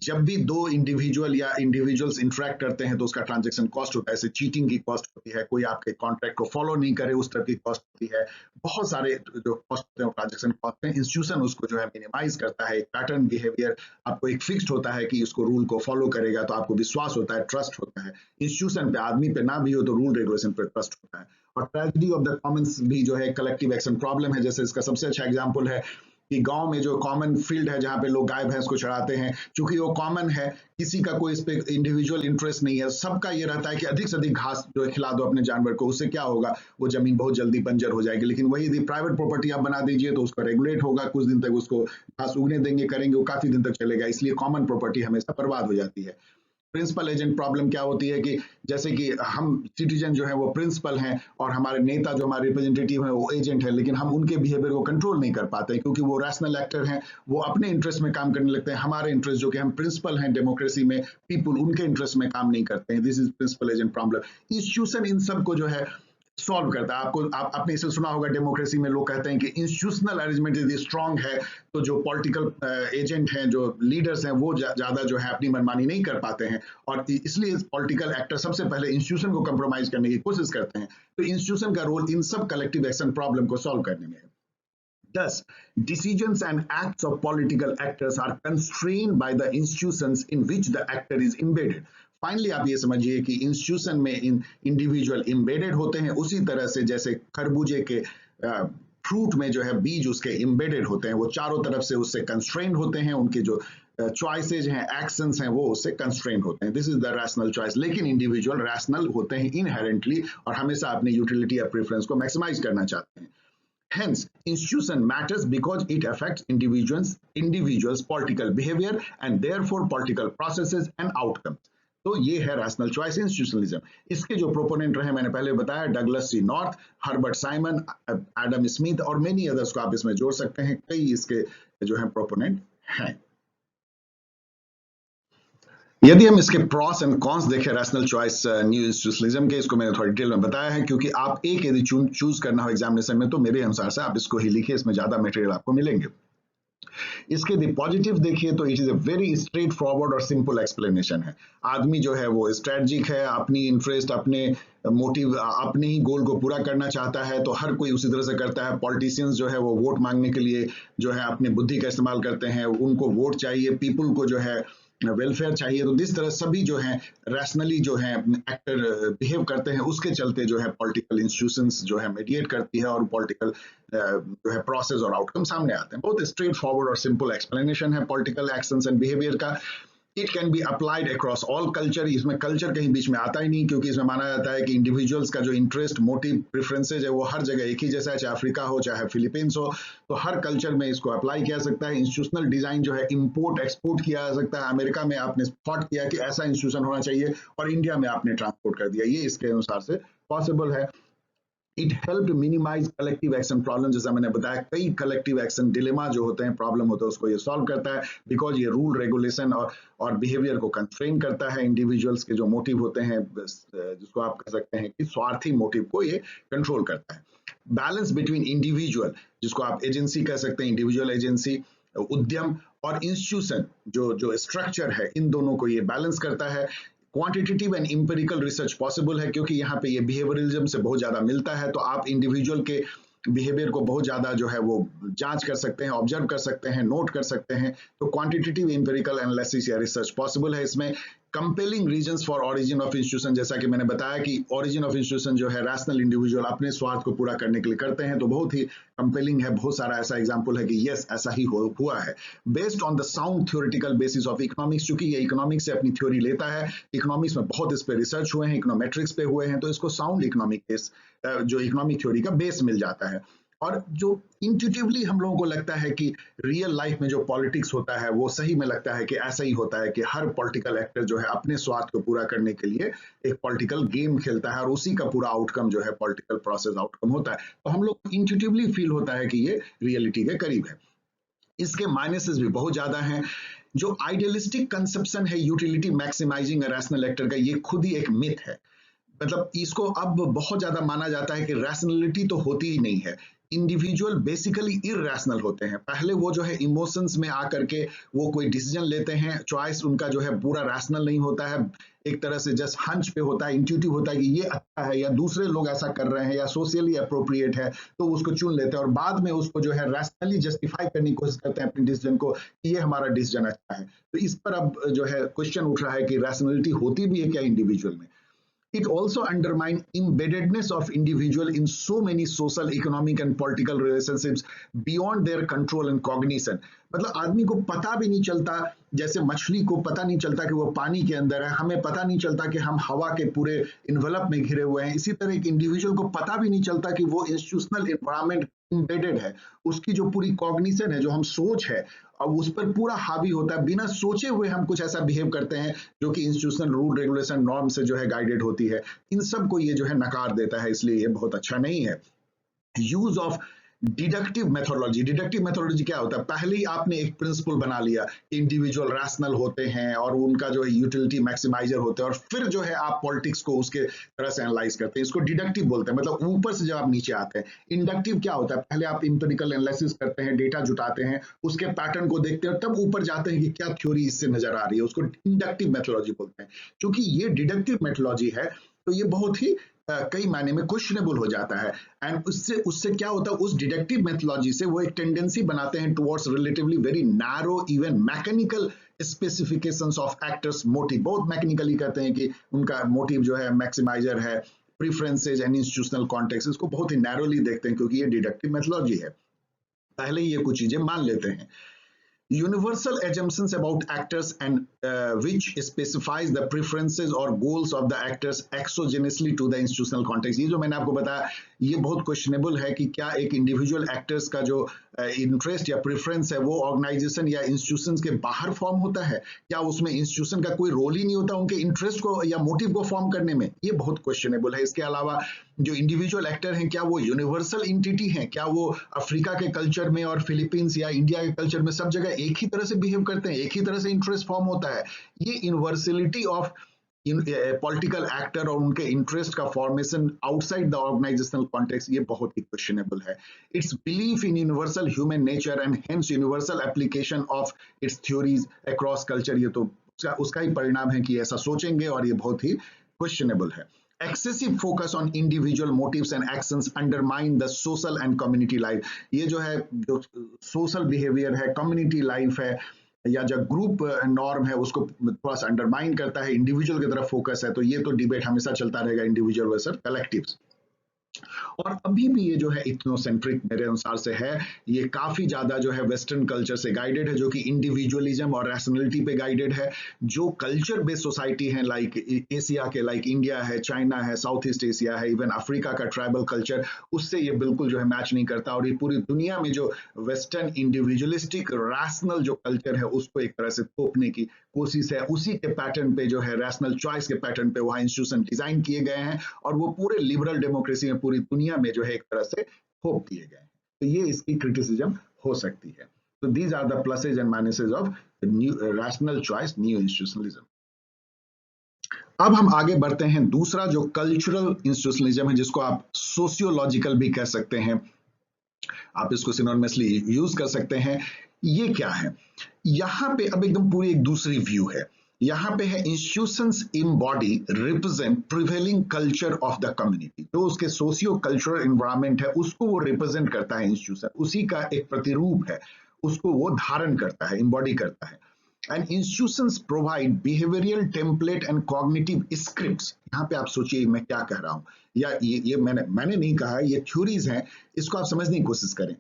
जब भी दो इंडिविजुअल या इंडिविजुअल्स इंटरेक्ट करते हैं तो उसका ट्रांजैक्शन कॉस्ट होता है। जैसे चीटिंग की कॉस्ट होती है, कोई आपके कॉन्ट्रैक्ट को फॉलो नहीं करे उस तरह की कॉस्ट होती है। बहुत सारे जो कॉस्ट होते हैं ट्रांजैक्शन कॉस्ट है। इंस्टीट्यूशन उसको जो है मिनिमाइज करता है। एक पैटर्न बिहेवियर आपको एक फिक्स्ड होता है कि उसको रूल को फॉलो करेगा, तो आपको विश्वास होता है, ट्रस्ट होता है। इंस्टीट्यूशन पे, आदमी पे ना भी हो तो रूल रेगुलेशन पे ट्रस्ट होता है। और ट्रेजेडी ऑफ द कॉमन्स भी जो है कलेक्टिव एक्शन प्रॉब्लम है। जैसे इसका सबसे अच्छा एग्जांपल है कि गांव में जो कॉमन फील्ड है जहां पे लोग गाय भैंस को चढ़ाते हैं, क्योंकि वो कॉमन है, किसी का कोई इस पे इंडिविजुअल इंटरेस्ट नहीं है। सबका ये रहता है कि अधिक से अधिक घास जो है खिला दो अपने जानवर को, उससे क्या होगा, वो जमीन बहुत जल्दी बंजर हो जाएगी। लेकिन वही यदि प्राइवेट प्रॉपर्टी आप बना दीजिए तो उसका रेगुलेट होगा, कुछ दिन तक उसको घास उगने देंगे, करेंगे, वो काफी दिन तक चलेगा। इसलिए कॉमन प्रॉपर्टी हमेशा बर्बाद हो जाती है। प्रिंसिपल एजेंट प्रॉब्लम क्या होती है कि जैसे कि हम सिटीजन जो है वो प्रिंसिपल हैं और हमारे नेता जो हमारे रिप्रेजेंटेटिव हैं वो एजेंट है, लेकिन हम उनके बिहेवियर को कंट्रोल नहीं कर पाते हैं क्योंकि वो रैशनल एक्टर हैं। वो अपने इंटरेस्ट में काम करने लगते हैं। हमारे इंटरेस्ट जो कि हम प्रिंसिपल हैं डेमोक्रेसी में, पीपुल उनके इंटरेस्ट में काम नहीं करते हैं। This is principal agent problem. Institution इन सब को जो है सॉल्व करता है। आपने इसे सुना होगा, डेमोक्रेसी में लोग कहते हैं कि इंस्टीट्यूशनल अरेंजमेंट यदि स्ट्रांग है तो जो पॉलिटिकल एजेंट हैं, जो लीडर्स हैं, वो ज्यादा जो है अपनी मनमानी नहीं कर पाते हैं। और इसलिए पॉलिटिकल एक्टर सबसे पहले इंस्टीट्यूशन को कंप्रोमाइज करने की कोशिश करते हैं। तो इंस्टीट्यूशन का रोल इन सब कलेक्टिव एक्शन प्रॉब्लम को सॉल्व करने में है। Thus, decisions and acts of political actors are constrained by the institutions in which the actor is embedded. Finally आप ये समझिए कि इंस्टीट्यूशन में इंडिविजुअल इम्बेडेड होते हैं, उसी तरह से जैसे खरबूजे के फ्रूट में जो है बीज उसके इम्बेडेड होते हैं, वो चारों तरफ से उससे कंस्ट्रेंड होते हैं। उनके जो चॉइसेज हैं, एक्शंस हैं, वो उससे कंस्ट्रेंड होते हैं। This is the rational choice. लेकिन इंडिविजुअल रैशनल होते हैं इनहेरेंटली और हमेशा अपनी यूटिलिटी या प्रेफरेंस को मैक्सिमाइज करना चाहते हैं। Hence, institution matters because it affects individuals' political behavior and therefore political processes and outcomes. तो ये है रैशनल चॉइस इंस्टीट्यूशनलिज्म। इसके जो प्रोपोनेंट रहे मैंने पहले बताया, Douglass C North, Herbert Simon, Adam Smith और मेनी अदर्स को आप इसमें जोड़ सकते हैं। कई इसके जो है प्रोपोनेंट हैं। यदि हम इसके प्रॉस एंड कॉन्स देखें रैशनल चॉइस न्यू इंस्टीट्यूशनलिज्म के, इसको मैंने थोड़ा डिटेल में बताया है क्योंकि आप एक यदि चूज करना हो एग्जामिनेशन में तो मेरे अनुसार से आप इसको ही लिखिए, इसमें ज्यादा मटेरियल आपको मिलेंगे। इसके दी पॉजिटिव देखिए तो it is a very straight forward और सिंपल एक्सप्लेनेशन है। आदमी जो है वो स्ट्रेटजिक है, अपनी इंटरेस्ट, अपने मोटिव, अपने ही गोल को पूरा करना चाहता है, तो हर कोई उसी तरह से करता है। पॉलिटिशियंस जो है वो वोट मांगने के लिए जो है अपनी बुद्धि का इस्तेमाल करते हैं, उनको वोट चाहिए, पीपुल को जो है वेलफेयर चाहिए। तो जिस तरह सभी जो है रैशनली जो है एक्टर बिहेव करते हैं, उसके चलते जो है पॉलिटिकल इंस्टीट्यूशंस जो है मीडिएट करती है और पॉलिटिकल जो है प्रोसेस और आउटकम सामने आते हैं। बहुत स्ट्रेट फॉरवर्ड और सिंपल एक्सप्लेनेशन है पॉलिटिकल एक्शंस एंड बिहेवियर का। It can be applied across all culture. इसमें कल्चर कहीं बीच में आता ही नहीं, क्योंकि इसमें माना जाता है कि इंडिविजुअल्स का जो इंटरेस्ट, मोटिव, प्रेफरेंसेज है वो हर जगह एक ही जैसा है, चाहे अफ्रीका हो चाहे फिलीपींस हो। तो हर कल्चर में इसको अप्लाई किया जा सकता है। इंस्टीट्यूशनल डिजाइन जो है इम्पोर्ट एक्सपोर्ट किया जा सकता है। अमेरिका में आपने थॉट किया कि ऐसा इंस्टीट्यूशन होना चाहिए और इंडिया में आपने ट्रांसपोर्ट कर दिया। ये इसके अनुसार से पॉसिबल है। It help minimize collective action problem. जैसा मैंने बताया, कई कलेक्टिव एक्शन डिलेमा जो होते हैं, प्रॉब्लम होता है, उसको ये सॉल्व करता है, बिकॉज ये रूल रेगुलेशन और बिहेवियर को कंस्ट्रेन करता है। इंडिविजुअल्स के जो मोटिव होते हैं, जिसको आप कह सकते हैं कि स्वार्थी मोटिव को ये कंट्रोल करता है। बैलेंस बिटवीन इंडिविजुअल, जिसको आप एजेंसी कह सकते हैं, इंडिविजुअल एजेंसी, उद्यम और इंस्टीट्यूशन जो स्ट्रक्चर है, इन दोनों को ये बैलेंस करता है। Quantitative and empirical research possible है, क्योंकि यहाँ पे ये बिहेवियरलिज्म से बहुत ज्यादा मिलता है, तो आप इंडिविजुअल के बिहेवियर को बहुत ज्यादा जो है वो जांच कर सकते हैं, ऑब्जर्व कर सकते हैं, नोट कर सकते हैं। तो क्वांटिटेटिव इंपेरिकल एनालिसिस या रिसर्च पॉसिबल है। इसमें compelling reasons for origin of institution, जैसा कि मैंने बताया कि ओरिजिन ऑफ इंस्टीट्यूशन जो है रैशनल इंडिविजुअल अपने स्वार्थ को पूरा करने के लिए करते हैं, तो बहुत ही कंपेलिंग है। बहुत सारा ऐसा एग्जांपल है कि यस ऐसा ही हुआ है। Based on the sound theoretical basis of economics, चूंकि ये इकोनॉमिक्स से अपनी थ्योरी लेता है, इकोनॉमिक्स में बहुत इस पे रिसर्च हुए हैं, इकोनोमेट्रिक्स पे हुए हैं, तो इसको साउंड इकोनॉमिक जो इकोनॉमिक थ्योरी का बेस मिल जाता है। और जो इंट्यूटिवली हम लोगों को लगता है कि रियल लाइफ में जो पॉलिटिक्स होता है वो सही में लगता है कि ऐसा ही होता है कि हर पॉलिटिकल एक्टर जो है अपने स्वार्थ को पूरा करने के लिए एक पॉलिटिकल गेम खेलता है और उसी का पूरा आउटकम जो है पॉलिटिकल प्रोसेस आउटकम होता है। तो हम लोग इंट्यूटिवली फील होता है कि ये रियलिटी के करीब है। इसके माइनसेस भी बहुत ज्यादा हैं। जो आइडियलिस्टिक कंसेप्शन है यूटिलिटी मैक्सिमाइजिंग रैशनल एक्टर का, ये खुद ही एक मिथ है। मतलब इसको अब बहुत ज्यादा माना जाता है कि रैशनलिटी तो होती ही नहीं है। इंडिविजुअल बेसिकली इरैशनल होते हैं। पहले वो जो है इमोशंस में आकर के वो कोई डिसीजन लेते हैं, चॉइस उनका जो है पूरा रैशनल नहीं होता है, एक तरह से जस्ट हंच पे होता है, इंट्यूटिव होता है कि ये अच्छा है या दूसरे लोग ऐसा कर रहे हैं या सोशली अप्रोप्रिएट है, तो उसको चुन लेते हैं और बाद में उसको जो है रैशनली जस्टिफाई करने की कोशिश करते हैं अपने डिसीजन को कि ये हमारा डिसीजन अच्छा है। तो इस पर अब जो है क्वेश्चन उठ रहा है कि रैशनलिटी होती भी है क्या इंडिविजुअल में। It also undermines embeddedness of individual in so many social, economic and political relationships beyond their control and cognition. मतलब आदमी को पता भी नहीं चलता, जैसे मछली को पता नहीं चलता कि वो पानी के अंदर है, हमें पता नहीं चलता कि हम हवा के पूरे इन्वेलप में घिरे हुए हैं। इसी तरह एक इंडिविजुअल को पता भी नहीं चलता कि वो इंस्टीट्यूशनल एनवायरनमेंट इम्बेडेड है, उसकी जो पूरी कॉग्निशन है, जो हम सोच है, अब उस पर पूरा हावी होता है। बिना सोचे हुए हम कुछ ऐसा बिहेव करते हैं जो कि इंस्टीट्यूशनल रूल रेगुलेशन नॉर्म से जो है गाइडेड होती है। इन सब को ये जो है नकार देता है, इसलिए ये बहुत अच्छा नहीं है। Use of deductive methodology. Deductive methodology क्या होता है? पहले ही आपने एक प्रिंसिपल बना लिया, इंडिविजुअल रैशनल होते हैं और उनका जो है यूटिलिटी मैक्सिमाइजर होते हैं, और फिर जो है आप पॉलिटिक्स को उसके तरह से एनालाइज करते हैं। इसको डिडक्टिव बोलते हैं, मतलब ऊपर से जब आप नीचे आते हैं। इंडक्टिव क्या होता है? पहले आप इंपेरिकल एनालिसिस करते हैं, डेटा जुटाते हैं, उसके पैटर्न को देखते हैं, तब ऊपर जाते हैं कि क्या थ्योरी इससे नजर आ रही है, उसको इंडक्टिव मेथोडोलॉजी बोलते हैं। क्योंकि ये डिडक्टिव मेथोडोलॉजी है तो ये बहुत ही कई मायने में क्वेश्चनेबल हो जाता है। एंड उससे क्या होता है, उस डिडक्टिव मेथोडोलॉजी से वो एक टेंडेंसी बनाते हैं towards relatively very narrow even mechanical specifications of actors motive. बहुत मैकेनिकली कहते हैं कि उनका मोटिव जो है मैक्सिमाइजर है, प्रेफरेंसेज एंड इंस्टीट्यूशनल कॉन्टेक्स्ट, इसको बहुत ही नैरोली देखते हैं क्योंकि ये डिडक्टिव मेथोडोलॉजी है। पहले ही ये कुछ चीजें मान लेते हैं। Universal assumptions about actors and which specifies the preferences or goals of the actors exogenously to the institutional context। ये जो मैंने आपको बताया ये बहुत क्वेश्चनेबल है कि क्या एक इंडिविजुअल एक्टर्स का जो इंटरेस्ट या प्रेफरेंस है वो ऑर्गेनाइजेशन या इंस्टीट्यूशंस के बाहर फॉर्म होता है, क्या उसमें इंस्टीट्यूशन का कोई रोल ही नहीं होता उनके इंटरेस्ट को या मोटिव को फॉर्म करने में? ये बहुत क्वेश्चनेबल है। इसके अलावा जो इंडिविजुअल एक्टर हैं क्या वो यूनिवर्सल इंटिटी हैं? क्या वो अफ्रीका के कल्चर में और फिलीपींस या इंडिया के कल्चर में सब जगह एक ही तरह से बिहेव करते हैं, एक ही तरह से इंटरेस्ट फॉर्म होता है? ये यूनिवर्सलिटी ऑफ पॉलिटिकल एक्टर और उनके इंटरेस्ट का formation outside the organizational context, ये बहुत ही क्वेश्चनेबल है। Its belief in universal human nature and hence universal application of its theories across culture, ये तो उसका ही परिणाम है कि ऐसा सोचेंगे और ये बहुत ही क्वेश्चनेबल है। Excessive focus on individual motives and actions undermine the social and community life। ये जो है जो सोशल बिहेवियर है, कम्युनिटी लाइफ है या जो ग्रुप नॉर्म है उसको थोड़ा सा अंडरमाइन करता है। इंडिविजुअल की तरफ फोकस है, तो ये तो डिबेट हमेशा चलता रहेगा इंडिविजुअल वर्सेस कलेक्टिव्स। और अभी भी ये जो है इथनोसेंट्रिक मेरे अनुसार से है, ये काफी ज्यादा जो है वेस्टर्न कल्चर से गाइडेड है, जो कि इंडिविजुअलिज्म और रैशनलिटी पे गाइडेड है। जो कल्चर बेस्ड सोसाइटी है लाइक एशिया के, लाइक इंडिया है, चाइना है, साउथ ईस्ट एशिया है, इवन अफ्रीका का ट्राइबल कल्चर, उससे ये बिल्कुल जो है मैच नहीं करता। और ये पूरी दुनिया में जो वेस्टर्न इंडिविजुअलिस्टिक रैशनल जो कल्चर है उसको एक तरह से थोपने की कोशिश है। उसी के पैटर्न पे जो है रैशनल चॉइस के पैटर्न पे वहाँ इंस्टीट्यूशन डिजाइन किए गए हैं और वो पूरे लिबरल डेमोक्रेसी में पूरी दुनिया में जो है एक तरह से थोप दिए गए हैं। तो ये इसकी क्रिटिसिज्म हो सकती है। तो these are the pluses and minuses of rational choice, new institutionalism. अब हम आगे बढ़ते हैं। दूसरा जो कल्चरल इंस्टीट्यूशनलिज्म है, जिसको आप सोशियोलॉजिकल भी कह सकते हैं, आप इसको सिनोनिमसली यूज कर सकते हैं। ये क्या है? यहां पे अब एकदम पूरी एक दूसरी व्यू है। यहाँ पे है institutions embody represent prevailing culture of the community, तो उसके सोशियो कल्चरल एनवायरनमेंट है उसको वो रिप्रेजेंट करता है, इंस्टीट्यूशन उसी का एक प्रतिरूप है, उसको वो धारण करता है, इम्बॉडी करता है। And institutions provide behavioural template and cognitive scripts. यहाँ पे आप सोचिए मैं क्या कह रहा हूँ, या ये मैंने नहीं कहा, ये थ्योरीज हैं, इसको आप समझने की कोशिश करें।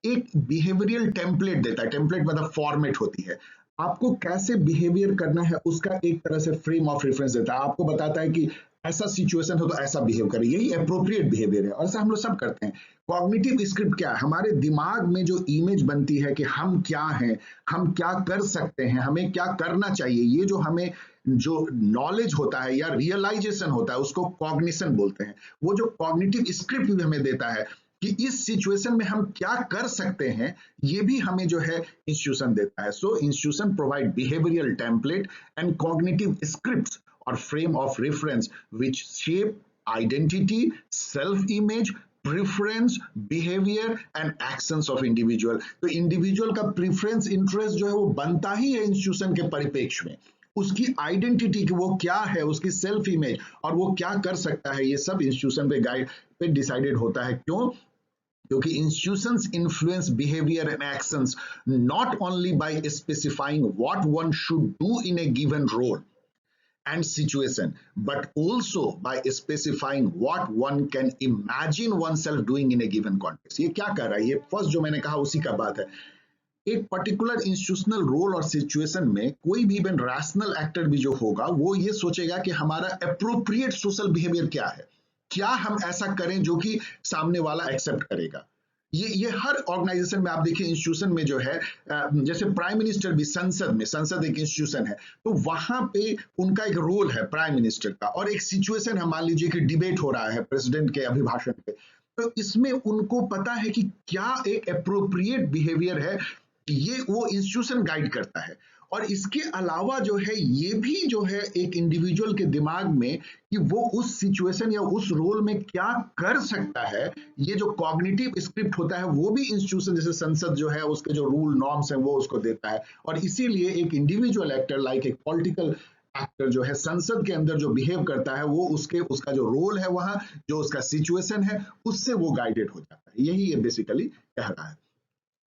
एक बिहेवियरल टेम्पलेट देता है, टेम्पलेट मतलब फॉर्मेट होती है, आपको कैसे बिहेवियर करना है उसका एक तरह से फ्रेम ऑफ रेफरेंस देता है, आपको बताता है कि ऐसा सिचुएशन हो तो ऐसा बिहेव करें, यही अप्रोप्रिएट बिहेवियर है, और ऐसा हम लोग सब करते हैं। कॉग्निटिव स्क्रिप्ट क्या है, हमारे दिमाग में जो इमेज बनती है कि हम क्या हैं, हम क्या कर सकते हैं, हमें क्या करना चाहिए, ये जो हमें जो नॉलेज होता है या रियलाइजेशन होता है उसको कॉग्निशन बोलते हैं। वो जो कॉग्निटिव स्क्रिप्ट भी हमें देता है कि इस सिचुएशन में हम क्या कर सकते हैं, ये भी हमें जो है इंस्टीट्यूशन देता है। So institution provide behavioural template and cognitive scripts और frame of reference which shape identity, self image, preference, behaviour and actions of individual. तो इंडिविजुअल का प्रिफरेंस, इंटरेस्ट जो है वो बनता ही है इंस्टीट्यूशन के परिप्रेक्ष्य में, उसकी आइडेंटिटी कि वो क्या है, उसकी सेल्फ इमेज और वो क्या कर सकता है, ये सब इंस्टीट्यूशन पे गाइड पे डिसाइडेड होता है। क्यों? क्योंकि institutions influence behavior and actions not only by specifying what one should do in a given role and situation, but also by specifying what one can imagine oneself doing in a given context। ये क्या कर रहा है, ये first जो मैंने कहा उसी का बात है। एक पर्टिकुलर इंस्टीट्यूशनल रोल और सिचुएशन में कोई भी इवन रैशनल एक्टर भी जो होगा वो ये सोचेगा कि हमारा अप्रोप्रिएट सोशल बिहेवियर क्या है, क्या हम ऐसा करें जो कि सामने वाला एक्सेप्ट करेगा। ये हर ऑर्गेनाइजेशन में आप देखिए, इंस्टीट्यूशन में जो है जैसे प्राइम मिनिस्टर भी संसद एक इंस्टीट्यूशन है, तो वहां पे उनका एक रोल है प्राइम मिनिस्टर का, और एक सिचुएशन है, मान लीजिए कि डिबेट हो रहा है प्रेसिडेंट के अभिभाषण पे, तो इसमें उनको पता है कि क्या एक अप्रोप्रिएट बिहेवियर है, ये वो इंस्टीट्यूशन गाइड करता है। और इसके अलावा जो है ये भी जो है एक इंडिविजुअल के दिमाग में कि वो उस सिचुएशन या उस रोल में क्या कर सकता है, ये जो कॉग्निटिव स्क्रिप्ट होता है वो भी इंस्टीट्यूशन जैसे संसद जो है उसके जो रूल नॉर्म्स हैं वो उसको देता है। और इसीलिए एक इंडिविजुअल एक्टर लाइक एक पॉलिटिकल एक्टर जो है संसद के अंदर जो बिहेव करता है वो उसका जो रोल है वहां, जो उसका सिचुएशन है उससे वो गाइडेड हो जाता है। यही ये बेसिकली कह रहा है।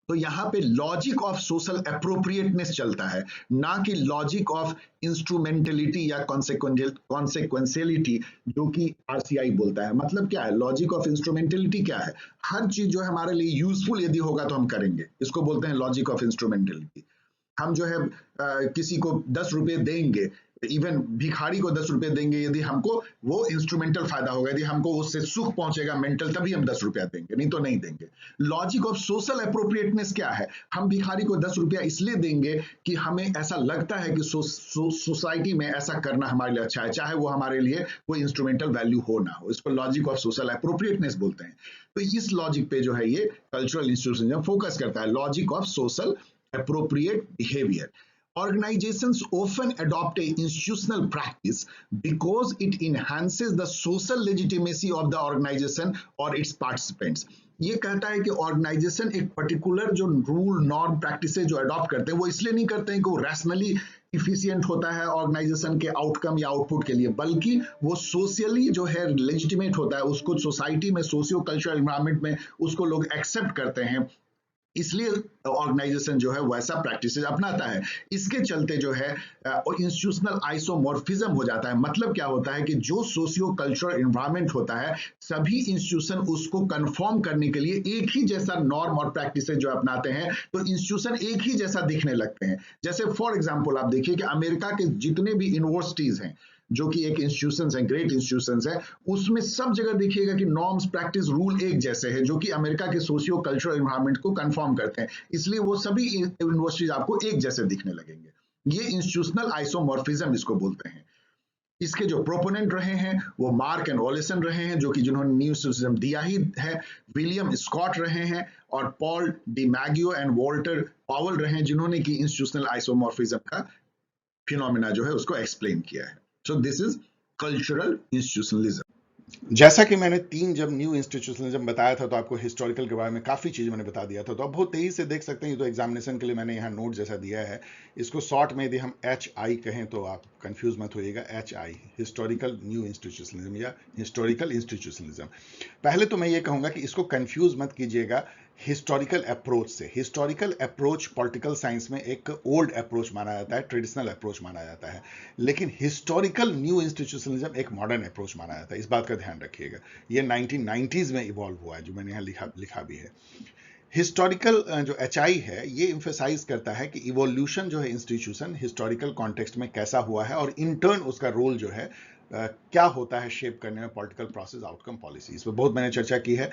तो यहाँ पे लॉजिक ऑफ सोशल अप्रोप्रिएटनेस चलता है, ना कि लॉजिक ऑफ इंस्ट्रूमेंटलिटी या कॉन्सेक्वेंशियलिटी, जो कि आरसीआई बोलता है। मतलब क्या है लॉजिक ऑफ इंस्ट्रूमेंटलिटी, क्या है, हर चीज जो है हमारे लिए यूजफुल यदि होगा तो हम करेंगे, इसको बोलते हैं लॉजिक ऑफ इंस्ट्रूमेंटलिटी। हम जो है किसी को 10 रुपए देंगे, इवन भिखारी को 10 रुपए देंगे, यदि हमको वो इंस्ट्रूमेंटल फायदा होगा, यदि हमको उससे सुख पहुंचेगा मेंटल, तभी हम 10 रुपया देंगे, नहीं तो नहीं देंगे। लॉजिक ऑफ सोशल अप्रोप्रिएटनेस क्या है, हम भिखारी को 10 रुपया इसलिए देंगे कि हमें ऐसा लगता है कि सोसाइटी में ऐसा करना हमारे लिए अच्छा है, चाहे वो हमारे लिए कोई इंस्ट्रूमेंटल वैल्यू हो ना हो, इसको लॉजिक ऑफ सोशल अप्रोप्रिएटनेस बोलते हैं। तो इस लॉजिक पे जो है ये कल्चरल इंस्टीट्यूशन फोकस करता है, logic of social appropriate behavior. Organizations often adopt a institutional practice because it enhances the social legitimacy of the organization or its participants. ये कहता है कि ऑर्गेनाइजेशन एक पर्टिकुलर जो रूल नॉर्म प्रैक्टिसेस जो adopt करते हैं वो इसलिए नहीं करते हैं कि वो रैशनली इफिशिएंट होता है ऑर्गेनाइजेशन के आउटकम या आउटपुट के लिए, बल्कि वो सोशली जो है लेजिटिमेट होता है, उसको सोसाइटी में सोशियो कल्चरल एनवायरनमेंट में उसको लोग एक्सेप्ट करते हैं, इसलिए ऑर्गेनाइजेशन जो है वैसा प्रैक्टिसेस अपनाता है। इसके चलते जो है इंस्टीट्यूशनल आइसोमॉर्फिज्म हो जाता है। मतलब क्या होता है कि जो सोशियो कल्चरल एनवायरनमेंट होता है सभी इंस्टीट्यूशन उसको कंफर्म करने के लिए एक ही जैसा नॉर्म और प्रैक्टिसेस जो अपनाते हैं, तो इंस्टीट्यूशन एक ही जैसा दिखने लगते हैं। जैसे फॉर एग्जांपल आप देखिए कि अमेरिका के जितने भी यूनिवर्सिटीज हैं जो कि एक इंस्टीट्यूशंस हैं, ग्रेट इंस्टीट्यूशंस हैं, उसमें सब जगह देखिएगा कि नॉर्म्स प्रैक्टिस रूल एक जैसे हैं, जो कि अमेरिका के सोशियो कल्चरल एनवायरनमेंट को कंफर्म करते हैं, इसलिए वो सभी यूनिवर्सिटीज आपको एक जैसे दिखने लगेंगे। ये इंस्टीट्यूशनल आइसोमॉर्फिज्म इसको बोलते हैं। इसके जो प्रोपोनेंट रहे हैं वो मार्क एंड वॉलेसन रहे हैं, जो कि जिन्होंने न्यू इंस्टीट्यूशनिज्म दिया ही है, विलियम स्कॉट रहे हैं, और पॉल डिमैगियो एंड वॉल्टर पावल रहे हैं, जिन्होंने की इंस्टीट्यूशनल आइसोमॉर्फिज्म का फिनोमेना जो है उसको एक्सप्लेन किया है। So this is cultural institutionalism.
जैसा कि मैंने जब न्यू इंस्टीट्यूशनलिज्म बताया था तो आपको हिस्टोरिकल के बारे में काफ़ी चीज़ मैंने बता दिया था, तो आप बहुत तेज़ी से देख सकते हैं। ये तो एग्जामिनेशन के लिए मैंने यहाँ नोट जैसा दिया है। इसको शॉर्ट में यदि हम HI कहें तो आप कंफ्यूज मत होइएगा। HI हिस्टोरिकल न्यू इंस्टीट्यूशनलिज्म या हिस्टोरिकल इंस्टीट्यूशनलिज्म। पहले तो मैं ये कहूँगा कि इसको कंफ्यूज मत कीजिएगा हिस्टोरिकल अप्रोच से। हिस्टोरिकल अप्रोच पॉलिटिकल साइंस में एक ओल्ड अप्रोच माना जाता है, ट्रेडिशनल अप्रोच माना जाता है, लेकिन हिस्टोरिकल न्यू इंस्टीट्यूशनलिज्म एक मॉडर्न अप्रोच माना जाता है। इस बात का ध्यान रखिएगा। ये 1990s में इवॉल्व हुआ है, जो मैंने यहाँ लिखा भी है। हिस्टोरिकल जो HI है ये इम्फेसाइज करता है कि इवोल्यूशन जो है इंस्टीट्यूशन हिस्टोरिकल कॉन्टेक्स्ट में कैसा हुआ है और इंटर्न उसका रोल जो है क्या होता है शेप करने में पॉलिटिकल प्रोसेस, आउटकम, पॉलिसी। इस पर बहुत मैंने चर्चा की है।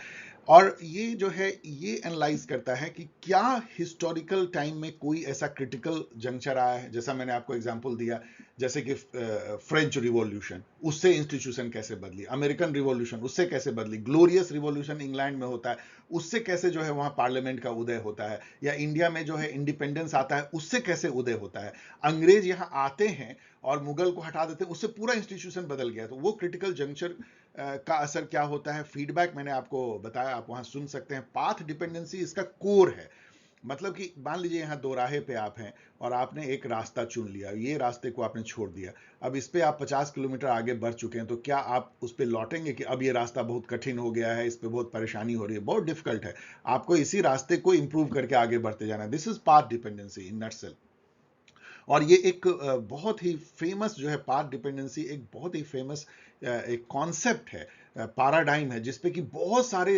और ये जो है ये एनालाइज करता है कि क्या हिस्टोरिकल टाइम में कोई ऐसा क्रिटिकल जंक्चर आया है, जैसा मैंने आपको एग्जांपल दिया, जैसे कि फ्रेंच रिवॉल्यूशन, उससे इंस्टीट्यूशन कैसे बदली, अमेरिकन रिवॉल्यूशन उससे कैसे बदली, ग्लोरियस रिवॉल्यूशन इंग्लैंड में होता है उससे कैसे जो है वहां पार्लियामेंट का उदय होता है, या इंडिया में जो है इंडिपेंडेंस आता है उससे कैसे उदय होता है, अंग्रेज यहां आते हैं और मुगल को हटा देते हैं, उससे पूरा इंस्टीट्यूशन बदल गया। तो वो क्रिटिकल जंक्चर का असर क्या होता है, फीडबैक मैंने आपको बताया, आप वहां सुन सकते हैं। पाथ डिपेंडेंसी इसका कोर है। मतलब कि मान लीजिए यहाँ दोराहे पे आप हैं और आपने एक रास्ता चुन लिया, ये रास्ते को आपने छोड़ दिया, अब इस पे आप 50 किलोमीटर आगे बढ़ चुके हैं, तो क्या आप उस पे लौटेंगे कि अब ये रास्ता बहुत कठिन हो गया है, इस पे बहुत परेशानी हो रही है, बहुत डिफिकल्ट है? आपको इसी रास्ते को इंप्रूव करके आगे बढ़ते जाना है। This is path dependency in nutshell. और ये एक बहुत ही फेमस जो है पाथ डिपेंडेंसी, एक बहुत ही फेमस एक कॉन्सेप्ट है, पैराडाइम है, जिसपे कि बहुत सारे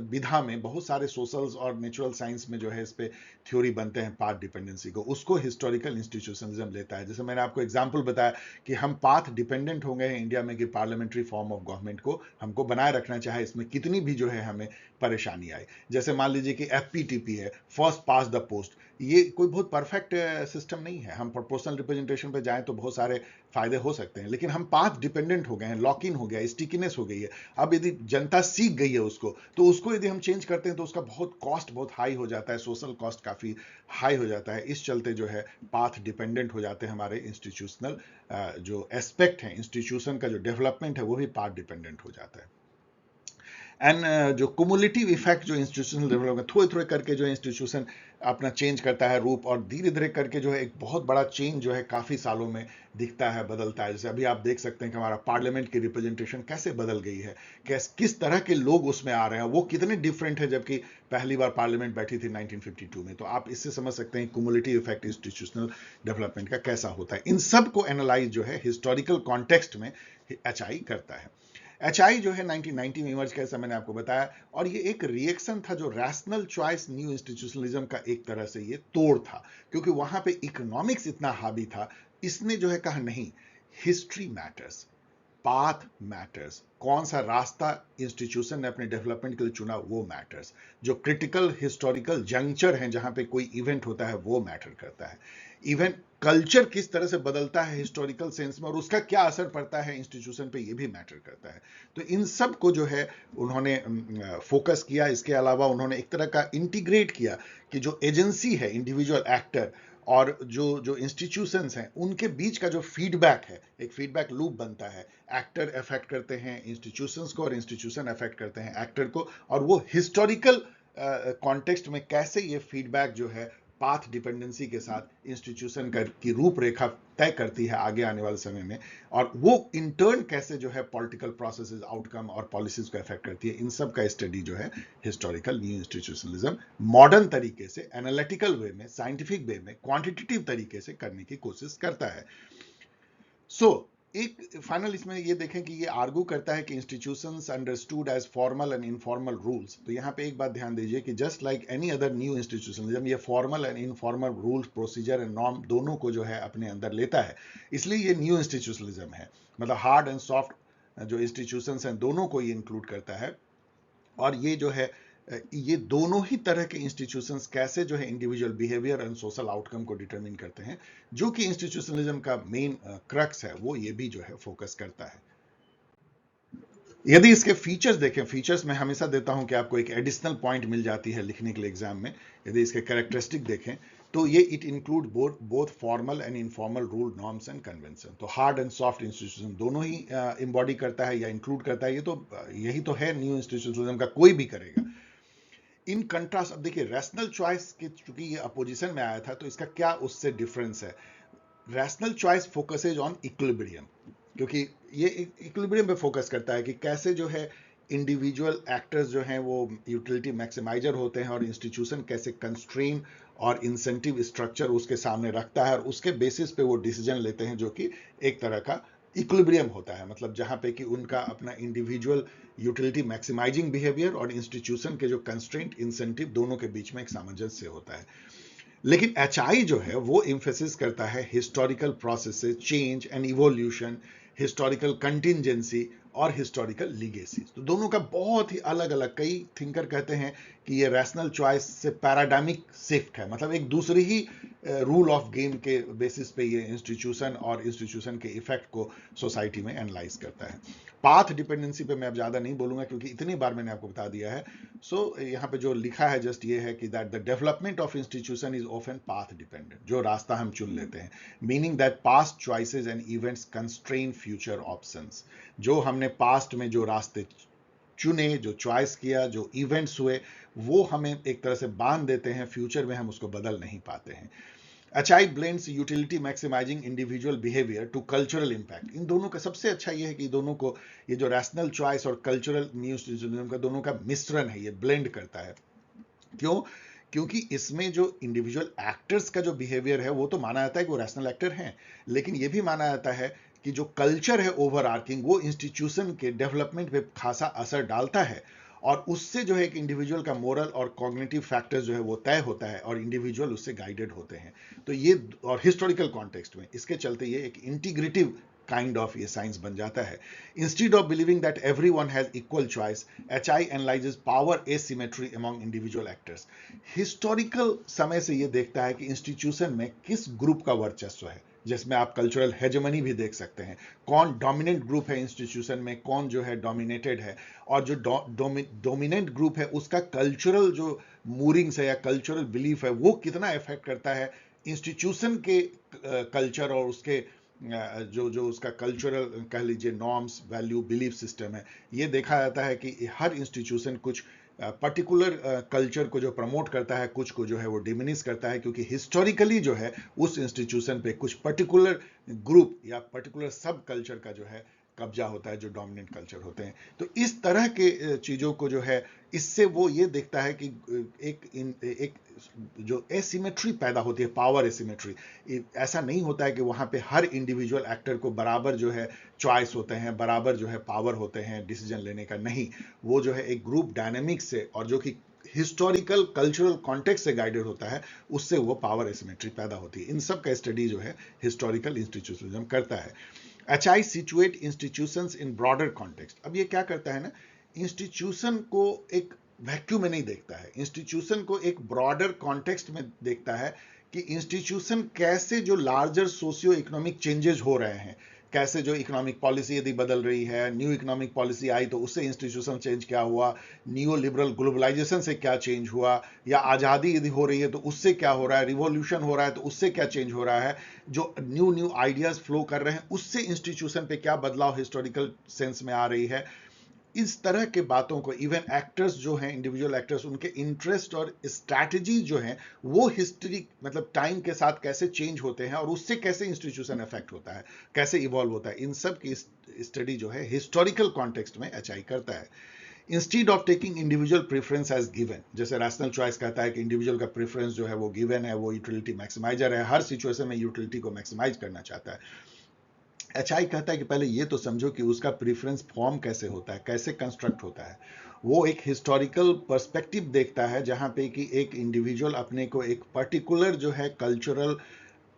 विधा में, बहुत सारे सोशल्स और नेचुरल साइंस में जो है इस पे थ्योरी बनते हैं पाथ डिपेंडेंसी को। उसको हिस्टोरिकल इंस्टीट्यूशनलिज्म लेता है। जैसे मैंने आपको एग्जांपल बताया कि हम पाथ डिपेंडेंट हो गए हैं इंडिया में कि पार्लियामेंट्री फॉर्म ऑफ गवर्नमेंट को हमको बनाए रखना चाहे, इसमें कितनी भी जो है हमें परेशानी आई। जैसे मान लीजिए कि FPTP है, फर्स्ट पास द पोस्ट, ये कोई बहुत परफेक्ट सिस्टम नहीं है। हम प्रोपोर्शनल रिप्रेजेंटेशन पे जाएं तो बहुत सारे फायदे हो सकते हैं, लेकिन हम पाथ डिपेंडेंट हो गए हैं, लॉक इन हो गया, स्टिकीनेस हो गई है। अब यदि जनता सीख गई है उसको, तो उसको यदि हम चेंज करते हैं तो उसका बहुत कॉस्ट बहुत हाई हो जाता है, सोशल कॉस्ट काफी हाई हो जाता है। इस चलते जो है पाथ डिपेंडेंट हो जाते हैं हमारे इंस्टीट्यूशनल जो एस्पेक्ट है, इंस्टीट्यूशन का जो डेवलपमेंट है वो भी पाथ डिपेंडेंट हो जाता है। एंड जो कुमुलेटिव इफेक्ट जो इंस्टीट्यूशनल डेवलपमेंट, थोड़े थोड़े करके जो इंस्टीट्यूशन अपना चेंज करता है रूप, और धीरे धीरे करके जो है एक बहुत बड़ा चेंज जो है काफी सालों में दिखता है, बदलता है। जैसे अभी आप देख सकते हैं कि हमारा पार्लियामेंट की रिप्रेजेंटेशन कैसे बदल गई है, किस तरह के लोग उसमें आ रहे हैं, वो कितने डिफरेंट है जबकि पहली बार पार्लियामेंट बैठी थी 1952 में। तो आप इससे समझ सकते हैं कुमुलेटिव इफेक्ट इंस्टीट्यूशनल डेवलपमेंट का कैसा होता है। इन सब को एनालाइज जो है हिस्टोरिकल कॉन्टेक्स्ट में HI करता है। HI जो है 1990 में इमर्ज किया, जैसा मैंने आपको बताया, और ये एक रिएक्शन था जो रैशनल चॉइस न्यू इंस्टीट्यूशनलिज्म का एक तरह से ये तोड़ था, क्योंकि वहां पे इकोनॉमिक्स इतना हावी था। इसने जो है कहा नहीं, हिस्ट्री मैटर्स, पाथ मैटर्स, कौन सा रास्ता इंस्टीट्यूशन ने अपने डेवलपमेंट के लिए चुना वो मैटर्स, जो क्रिटिकल हिस्टोरिकल जंक्चर हैं जहां पे कोई इवेंट होता है वो मैटर करता है। इवन कल्चर किस तरह से बदलता है हिस्टोरिकल सेंस में और उसका क्या असर पड़ता है इंस्टीट्यूशन पे, ये भी मैटर करता है। तो इन सब को जो है उन्होंने फोकस किया। इसके अलावा उन्होंने एक तरह का इंटीग्रेट किया कि जो एजेंसी है, इंडिविजुअल एक्टर, और जो जो इंस्टीट्यूशंस हैं उनके बीच का जो फीडबैक है, एक फीडबैक लूप बनता है। एक्टर अफेक्ट करते हैं इंस्टीट्यूशंस को और इंस्टीट्यूशन अफेक्ट करते हैं एक्टर को, और वो हिस्टोरिकल कॉन्टेक्स्ट में कैसे ये फीडबैक जो है पाथ डिपेंडेंसी के साथ इंस्टीट्यूशन की रूपरेखा तय करती है आगे आने वाले समय में, और वो इंटर्न कैसे जो है पॉलिटिकल प्रोसेसेस, आउटकम और पॉलिसीज को अफेक्ट करती है। इन सब का स्टडी जो है हिस्टोरिकल न्यू इंस्टीट्यूशनलिज्म मॉडर्न तरीके से, एनालिटिकल वे में, साइंटिफिक वे में, क्वांटिटेटिव तरीके से करने की कोशिश करता है। एक फाइनल इसमें ये देखें कि ये आर्गू करता है कि institutions understood as formal and informal rules. तो यहाँ पे एक बात ध्यान दीजिए कि just like any other new institutionalism, ये formal and informal rules, procedure and norm दोनों को जो है अपने अंदर लेता है। इसलिए ये न्यू इंस्टीट्यूशनलिज्म है, मतलब हार्ड एंड सॉफ्ट जो इंस्टीट्यूशंस हैं दोनों को ये इंक्लूड करता है। और ये जो है ये दोनों ही तरह के इंस्टीट्यूशंस कैसे जो है individual behaviour and social outcome को डिटरमिन करते हैं, जो कि इंस्टीट्यूशनलिज्म का मेन क्रक्स है, वो ये भी जो है फोकस करता है। यदि इसके फीचर्स देखें, फीचर्स मैं हमेशा देता हूं कि आपको एक एडिशनल पॉइंट मिल जाती है लिखने के लिए एग्जाम में। यदि इसके कैरेक्टरिस्टिक देखें तो ये it include both formal and informal rule, norms and convention. तो हार्ड एंड सॉफ्ट इंस्टीट्यूशन दोनों ही इम्बॉडी करता है या इंक्लूड करता है। ये तो यही तो है न्यू इंस्टीट्यूशनलिज्म का, कोई भी करेगा। इन कंट्रास्ट अब देखिए, रैशनल चॉइस के चूंकि ये अपोजिशन में आया था, तो इसका क्या उससे डिफरेंस है। Rational choice focuses on equilibrium, क्योंकि ये इक्विलिब्रियम पे फोकस करता है कि कैसे जो है इंडिविजुअल एक्टर्स जो हैं वो यूटिलिटी मैक्सिमाइजर होते हैं, और इंस्टीट्यूशन कैसे कंस्ट्रेन और इंसेंटिव स्ट्रक्चर उसके सामने रखता है, और उसके बेसिस पे वो डिसीजन लेते हैं, जो कि एक तरह का इक्विलिब्रियम होता है। मतलब जहां पे कि उनका अपना इंडिविजुअल यूटिलिटी मैक्सिमाइजिंग बिहेवियर और इंस्टीट्यूशन के जो कंस्ट्रेंट इंसेंटिव दोनों के बीच में एक सामंजस्य होता है। लेकिन एचआई जो है वो इम्फेसिस करता है historical processes, change and evolution, historical contingency और हिस्टोरिकल लीगेसीज। तो दोनों का बहुत ही अलग अलग, कई थिंकर कहते हैं कि ये रैशनल चॉइस से पैराडामिक शिफ्ट है, मतलब एक दूसरी ही रूल ऑफ गेम के बेसिस पे ये इंस्टीट्यूशन और इंस्टीट्यूशन के इफेक्ट को सोसाइटी में एनालाइज करता है। पाथ डिपेंडेंसी पे मैं अब ज्यादा नहीं बोलूंगा, क्योंकि इतनी बार मैंने आपको बता दिया है। सो यहाँ पे जो लिखा है जस्ट ये है कि that the development of institution is often path dependent, जो रास्ता हम चुन लेते हैं, meaning that past choices and events constrain future options. जो हमने पास्ट में जो रास्ते चुने, जो चॉइस किया, जो इवेंट्स हुए, वो हमें एक तरह से बांध देते हैं, फ्यूचर में हम उसको बदल नहीं पाते हैं। HI blends utility maximising individual behaviour to cultural impact. इन दोनों का सबसे अच्छा ये है कि दोनों को, ये जो रैशनल चॉइस और कल्चरल न्यूज़ का दोनों का मिश्रण है, ये ब्लेंड करता है। क्यों? क्योंकि इसमें जो इंडिविजुअल एक्टर्स का जो बिहेवियर है वो तो माना जाता है कि वो रैशनल एक्टर हैं, लेकिन ये भी माना जाता है कि जो कल्चर है ओवर आर्किंग, वो इंस्टीट्यूशन के डेवलपमेंट पे खासा असर डालता है, और उससे जो है एक इंडिविजुअल का मोरल और कॉग्निटिव फैक्टर्स जो है वो तय होता है, और इंडिविजुअल उससे गाइडेड होते हैं। तो ये, और हिस्टोरिकल कॉन्टेक्स्ट में इसके चलते ये एक इंटीग्रेटिव काइंड ऑफ ये साइंस बन जाता है। Instead of believing that everyone has equal choice, HI analyses power asymmetry among individual actors. Historical समय से ये देखता है कि इंस्टीट्यूशन में किस ग्रुप का वर्चस्व है, जिसमें आप कल्चरल हेजेमनी भी देख सकते हैं, कौन डोमिनेंट ग्रुप है इंस्टीट्यूशन में, कौन जो है डोमिनेटेड है, और जो डोमिनेंट ग्रुप है उसका कल्चरल जो मूरिंग्स है या कल्चरल बिलीफ है वो कितना इफेक्ट करता है इंस्टीट्यूशन के कल्चर और उसके जो जो उसका कल्चरल कह लीजिए नॉर्म्स, वैल्यू, बिलीफ सिस्टम है। ये देखा जाता है कि हर इंस्टीट्यूशन कुछ पर्टिकुलर कल्चर को जो प्रमोट करता है, कुछ को जो है वो डिमिनिश करता है, क्योंकि हिस्टोरिकली जो है उस इंस्टीट्यूशन पे कुछ पर्टिकुलर ग्रुप या पर्टिकुलर सब कल्चर का जो है कब्जा होता है, जो डोमिनेंट कल्चर होते हैं। तो इस तरह के चीजों को जो है, इससे वो ये देखता है कि एक जो एसिमेट्री पैदा होती है, पावर एसिमेट्री। ऐसा नहीं होता है कि वहां पे हर इंडिविजुअल एक्टर को बराबर जो है चॉइस होते हैं, बराबर जो है पावर होते हैं डिसीजन लेने का, नहीं। वो जो है एक ग्रुप डायनेमिक्स से, और जो कि हिस्टोरिकल कल्चरल कॉन्टेक्स्ट से गाइडेड होता है, उससे वो पावर एसिमेट्री पैदा होती है। इन सब का स्टडी जो है हिस्टोरिकल इंस्टीट्यूशनिज्म करता है। HI situate institutions in broader context. अब ये क्या करता है ना, इंस्टीट्यूशन को एक वैक्यूम में नहीं देखता है, इंस्टीट्यूशन को एक ब्रॉडर कॉन्टेक्स्ट में देखता है कि इंस्टीट्यूशन कैसे जो लार्जर सोशियो इकोनॉमिक चेंजेस हो रहे हैं, कैसे जो इकोनॉमिक पॉलिसी यदि बदल रही है, न्यू इकोनॉमिक पॉलिसी आई तो उससे इंस्टीट्यूशन चेंज क्या हुआ, न्यू लिबरल ग्लोबलाइजेशन से क्या चेंज हुआ, या आज़ादी यदि हो रही है तो उससे क्या हो रहा है, रिवॉल्यूशन हो रहा है तो उससे क्या चेंज हो रहा है, जो न्यू न्यू आइडियाज फ्लो कर रहे हैं उससे इंस्टीट्यूशन पे क्या बदलाव हिस्टोरिकल सेंस में आ रही है। इस तरह के बातों को इवन एक्टर्स जो हैं, इंडिविजुअल एक्टर्स, उनके इंटरेस्ट और स्ट्रैटेजी जो हैं वो हिस्ट्री मतलब टाइम के साथ कैसे चेंज होते हैं, और उससे कैसे इंस्टीट्यूशन इफेक्ट होता है, कैसे इवॉल्व होता है, इन सब की स्टडी जो है हिस्टोरिकल कॉन्टेक्स्ट में एचआई करता है। Instead of taking individual preference as given, जैसे रैशनल चॉइस कहता है कि इंडिविजुअल का प्रेफरेंस जो है वो गिवन है, वो यूटिलिटी मैक्सिमाइजर है, हर सिचुएशन में यूटिलिटी को मैक्सिमाइज करना चाहता है। एचआई कहता है कि पहले ये तो समझो कि उसका प्रेफरेंस फॉर्म कैसे होता है, कैसे कंस्ट्रक्ट होता है। वो एक हिस्टोरिकल पर्सपेक्टिव देखता है, जहां पे कि एक इंडिविजुअल अपने को एक पर्टिकुलर जो है कल्चरल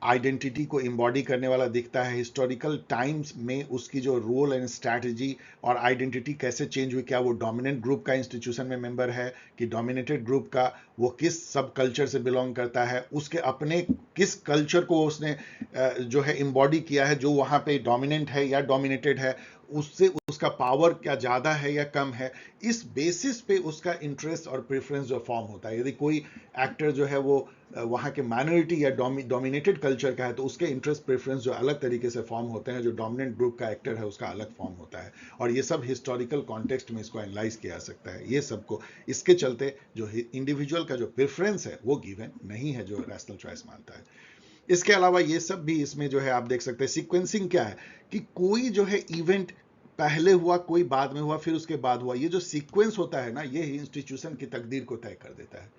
आइडेंटिटी को इम्बॉडी करने वाला दिखता है। हिस्टोरिकल टाइम्स में उसकी जो रोल एंड स्ट्रैटेजी और आइडेंटिटी कैसे चेंज हुई, क्या वो डोमिनेंट ग्रुप का इंस्टीट्यूशन में मेंबर है कि डोमिनेटेड ग्रुप का, वो किस सब कल्चर से बिलोंग करता है, उसके अपने किस कल्चर को उसने जो है इम्बॉडी किया है जो वहाँ पे डोमिनेंट है या डोमिनेटेड है, उससे उसका पावर क्या ज़्यादा है या कम है, इस बेसिस पे उसका इंटरेस्ट और प्रेफरेंस जो फॉर्म होता है। यदि कोई एक्टर जो है वो वहाँ के माइनॉरिटी या डोमिनेटेड कल्चर का है, तो उसके इंटरेस्ट प्रेफरेंस जो अलग तरीके से फॉर्म होते हैं, जो डोमिनेंट ग्रुप का एक्टर है उसका अलग फॉर्म होता है। और ये सब हिस्टोरिकल कॉन्टेक्स्ट में इसको एनालाइज किया जा सकता है। ये सबको इसके चलते जो इंडिविजुअल का जो प्रेफरेंस है वो गिवन नहीं है, जो रैशनल चॉइस मानता है। इसके अलावा ये सब भी इसमें जो है आप देख सकते हैं। सीक्वेंसिंग क्या है कि कोई जो है इवेंट पहले हुआ, कोई बाद में हुआ, फिर उसके बाद हुआ, ये जो सीक्वेंस होता है ना, ये इंस्टीट्यूशन की तकदीर को तय कर देता है।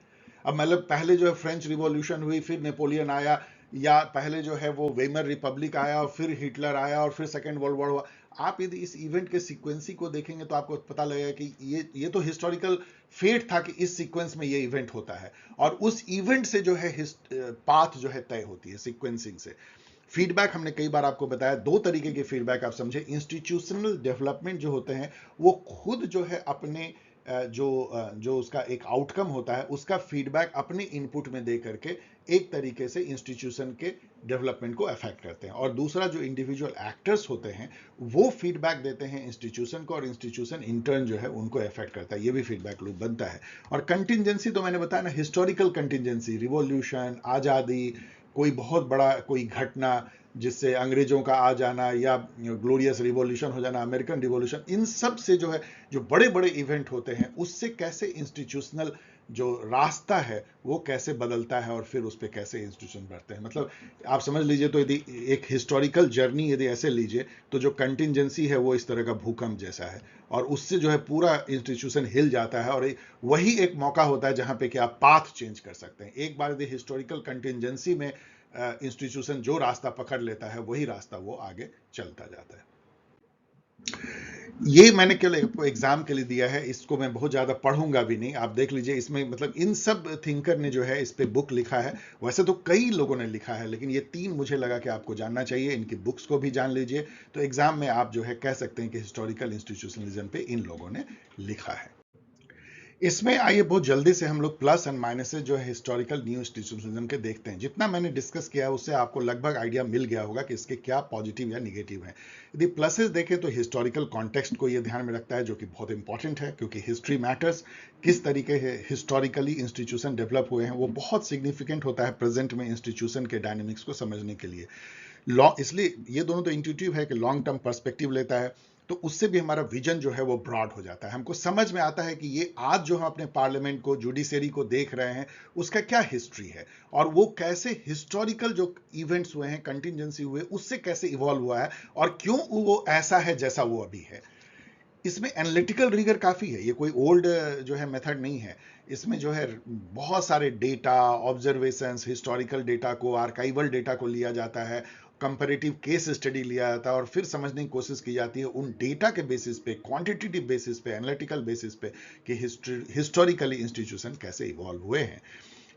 अब मतलब पहले जो है फ्रेंच रिवॉल्यूशन हुई, फिर नेपोलियन आया, या पहले जो है वो वेमर रिपब्लिक आया, और फिर हिटलर आया, और फिर सेकेंड वर्ल्ड वॉर हुआ। आप यदि इस इवेंट के सीक्वेंसी को देखेंगे तो आपको पता लगेगा कि ये तो हिस्टोरिकल फेट था कि इस सीक्वेंस में ये इवेंट होता है, और उस इवेंट से जो है पाथ जो है तय होती है सीक्वेंसिंग से। फीडबैक हमने कई बार आपको बताया, दो तरीके के फीडबैक आप समझे। इंस्टीट्यूशनल डेवलपमेंट जो होते हैं वो खुद जो है अपने जो उसका एक आउटकम होता है उसका फीडबैक अपने इनपुट में दे करके एक तरीके से इंस्टीट्यूशन के डेवलपमेंट को अफेक्ट करते हैं। और दूसरा जो इंडिविजुअल एक्टर्स होते हैं वो फीडबैक देते हैं इंस्टीट्यूशन को, और इंस्टीट्यूशन इंटर्न जो है उनको अफेक्ट करता है। ये भी फीडबैक लूप बनता है। और कंटिजेंसी तो मैंने बताया ना, हिस्टोरिकल कंटिजेंसी, रिवॉल्यूशन, आज़ादी, कोई बहुत बड़ा कोई घटना जिससे अंग्रेजों का आ जाना, या ग्लोरियस रिवॉल्यूशन हो जाना, अमेरिकन रिवॉल्यूशन, इन सब से जो है जो बड़े बड़े इवेंट होते हैं उससे कैसे इंस्टीट्यूशनल जो रास्ता है वो कैसे बदलता है, और फिर उस पर कैसे इंस्टीट्यूशन बढ़ते हैं। मतलब आप समझ लीजिए, तो यदि एक हिस्टोरिकल जर्नी यदि ऐसे लीजिए, तो जो कंटिजेंसी है वो इस तरह का भूकंप जैसा है, और उससे जो है पूरा इंस्टीट्यूशन हिल जाता है। और वही एक मौका होता है जहां पे कि आप पाथ चेंज कर सकते हैं। एक बार यदि हिस्टोरिकल कंटिजेंसी में इंस्टीट्यूशन जो रास्ता पकड़ लेता है वही रास्ता वो आगे चलता जाता है। ये मैंने केवल आपको एग्जाम के लिए दिया है, इसको मैं बहुत ज़्यादा पढ़ूंगा भी नहीं। आप देख लीजिए, इसमें मतलब इन सब थिंकर ने जो है इस पे बुक लिखा है। वैसे तो कई लोगों ने लिखा है, लेकिन ये तीन मुझे लगा कि आपको जानना चाहिए। इनकी बुक्स को भी जान लीजिए, तो एग्जाम में आप जो है कह सकते हैं कि हिस्टोरिकल इंस्टीट्यूशनलिज्म पे इन लोगों ने लिखा है। इसमें आइए बहुत जल्दी से हम लोग प्लस एंड माइनसेस जो है हिस्टोरिकल न्यू इंस्टीट्यूशनलिज्म के देखते हैं। जितना मैंने डिस्कस किया है उससे आपको लगभग आइडिया मिल गया होगा कि इसके क्या पॉजिटिव या निगेटिव हैं। यदि प्लसेस देखें तो हिस्टोरिकल कॉन्टेक्स्ट को ये ध्यान में रखता है, जो कि बहुत इंपॉर्टेंट है, क्योंकि हिस्ट्री मैटर्स। किस तरीके से हिस्टोरिकली इंस्टीट्यूशन डेवलप हुए हैं वो बहुत सिग्निफिकेंट होता है प्रेजेंट में इंस्टीट्यूशन के डायनेमिक्स को समझने के लिए। इसलिए ये दोनों तो इंट्यूटिव है कि लॉन्ग टर्म पर्सपेक्टिव लेता है, तो उससे भी हमारा विजन जो है वो ब्रॉड हो जाता है। हमको समझ में आता है कि ये आज जो हम अपने पार्लियामेंट को, जुडिशरी को देख रहे हैं उसका क्या हिस्ट्री है, और वो कैसे हिस्टोरिकल जो इवेंट्स हुए हैं, कंटिजेंसी हुए, उससे कैसे इवॉल्व हुआ है, और क्यों वो ऐसा है जैसा वो अभी है। इसमें एनालिटिकल रिगर काफ़ी है, ये कोई ओल्ड जो है मेथड नहीं है। इसमें जो है बहुत सारे डेटा, ऑब्जर्वेशंस, हिस्टोरिकल डेटा को, आर्काइवल डेटा को लिया जाता है, कंपैरेटिव केस स्टडी लिया जाता है, और फिर समझने की कोशिश की जाती है उन डेटा के बेसिस पे, क्वांटिटेटिव बेसिस पे, एनालिटिकल बेसिस पे, कि हिस्टोरिकली इंस्टीट्यूशन कैसे इवॉल्व हुए हैं।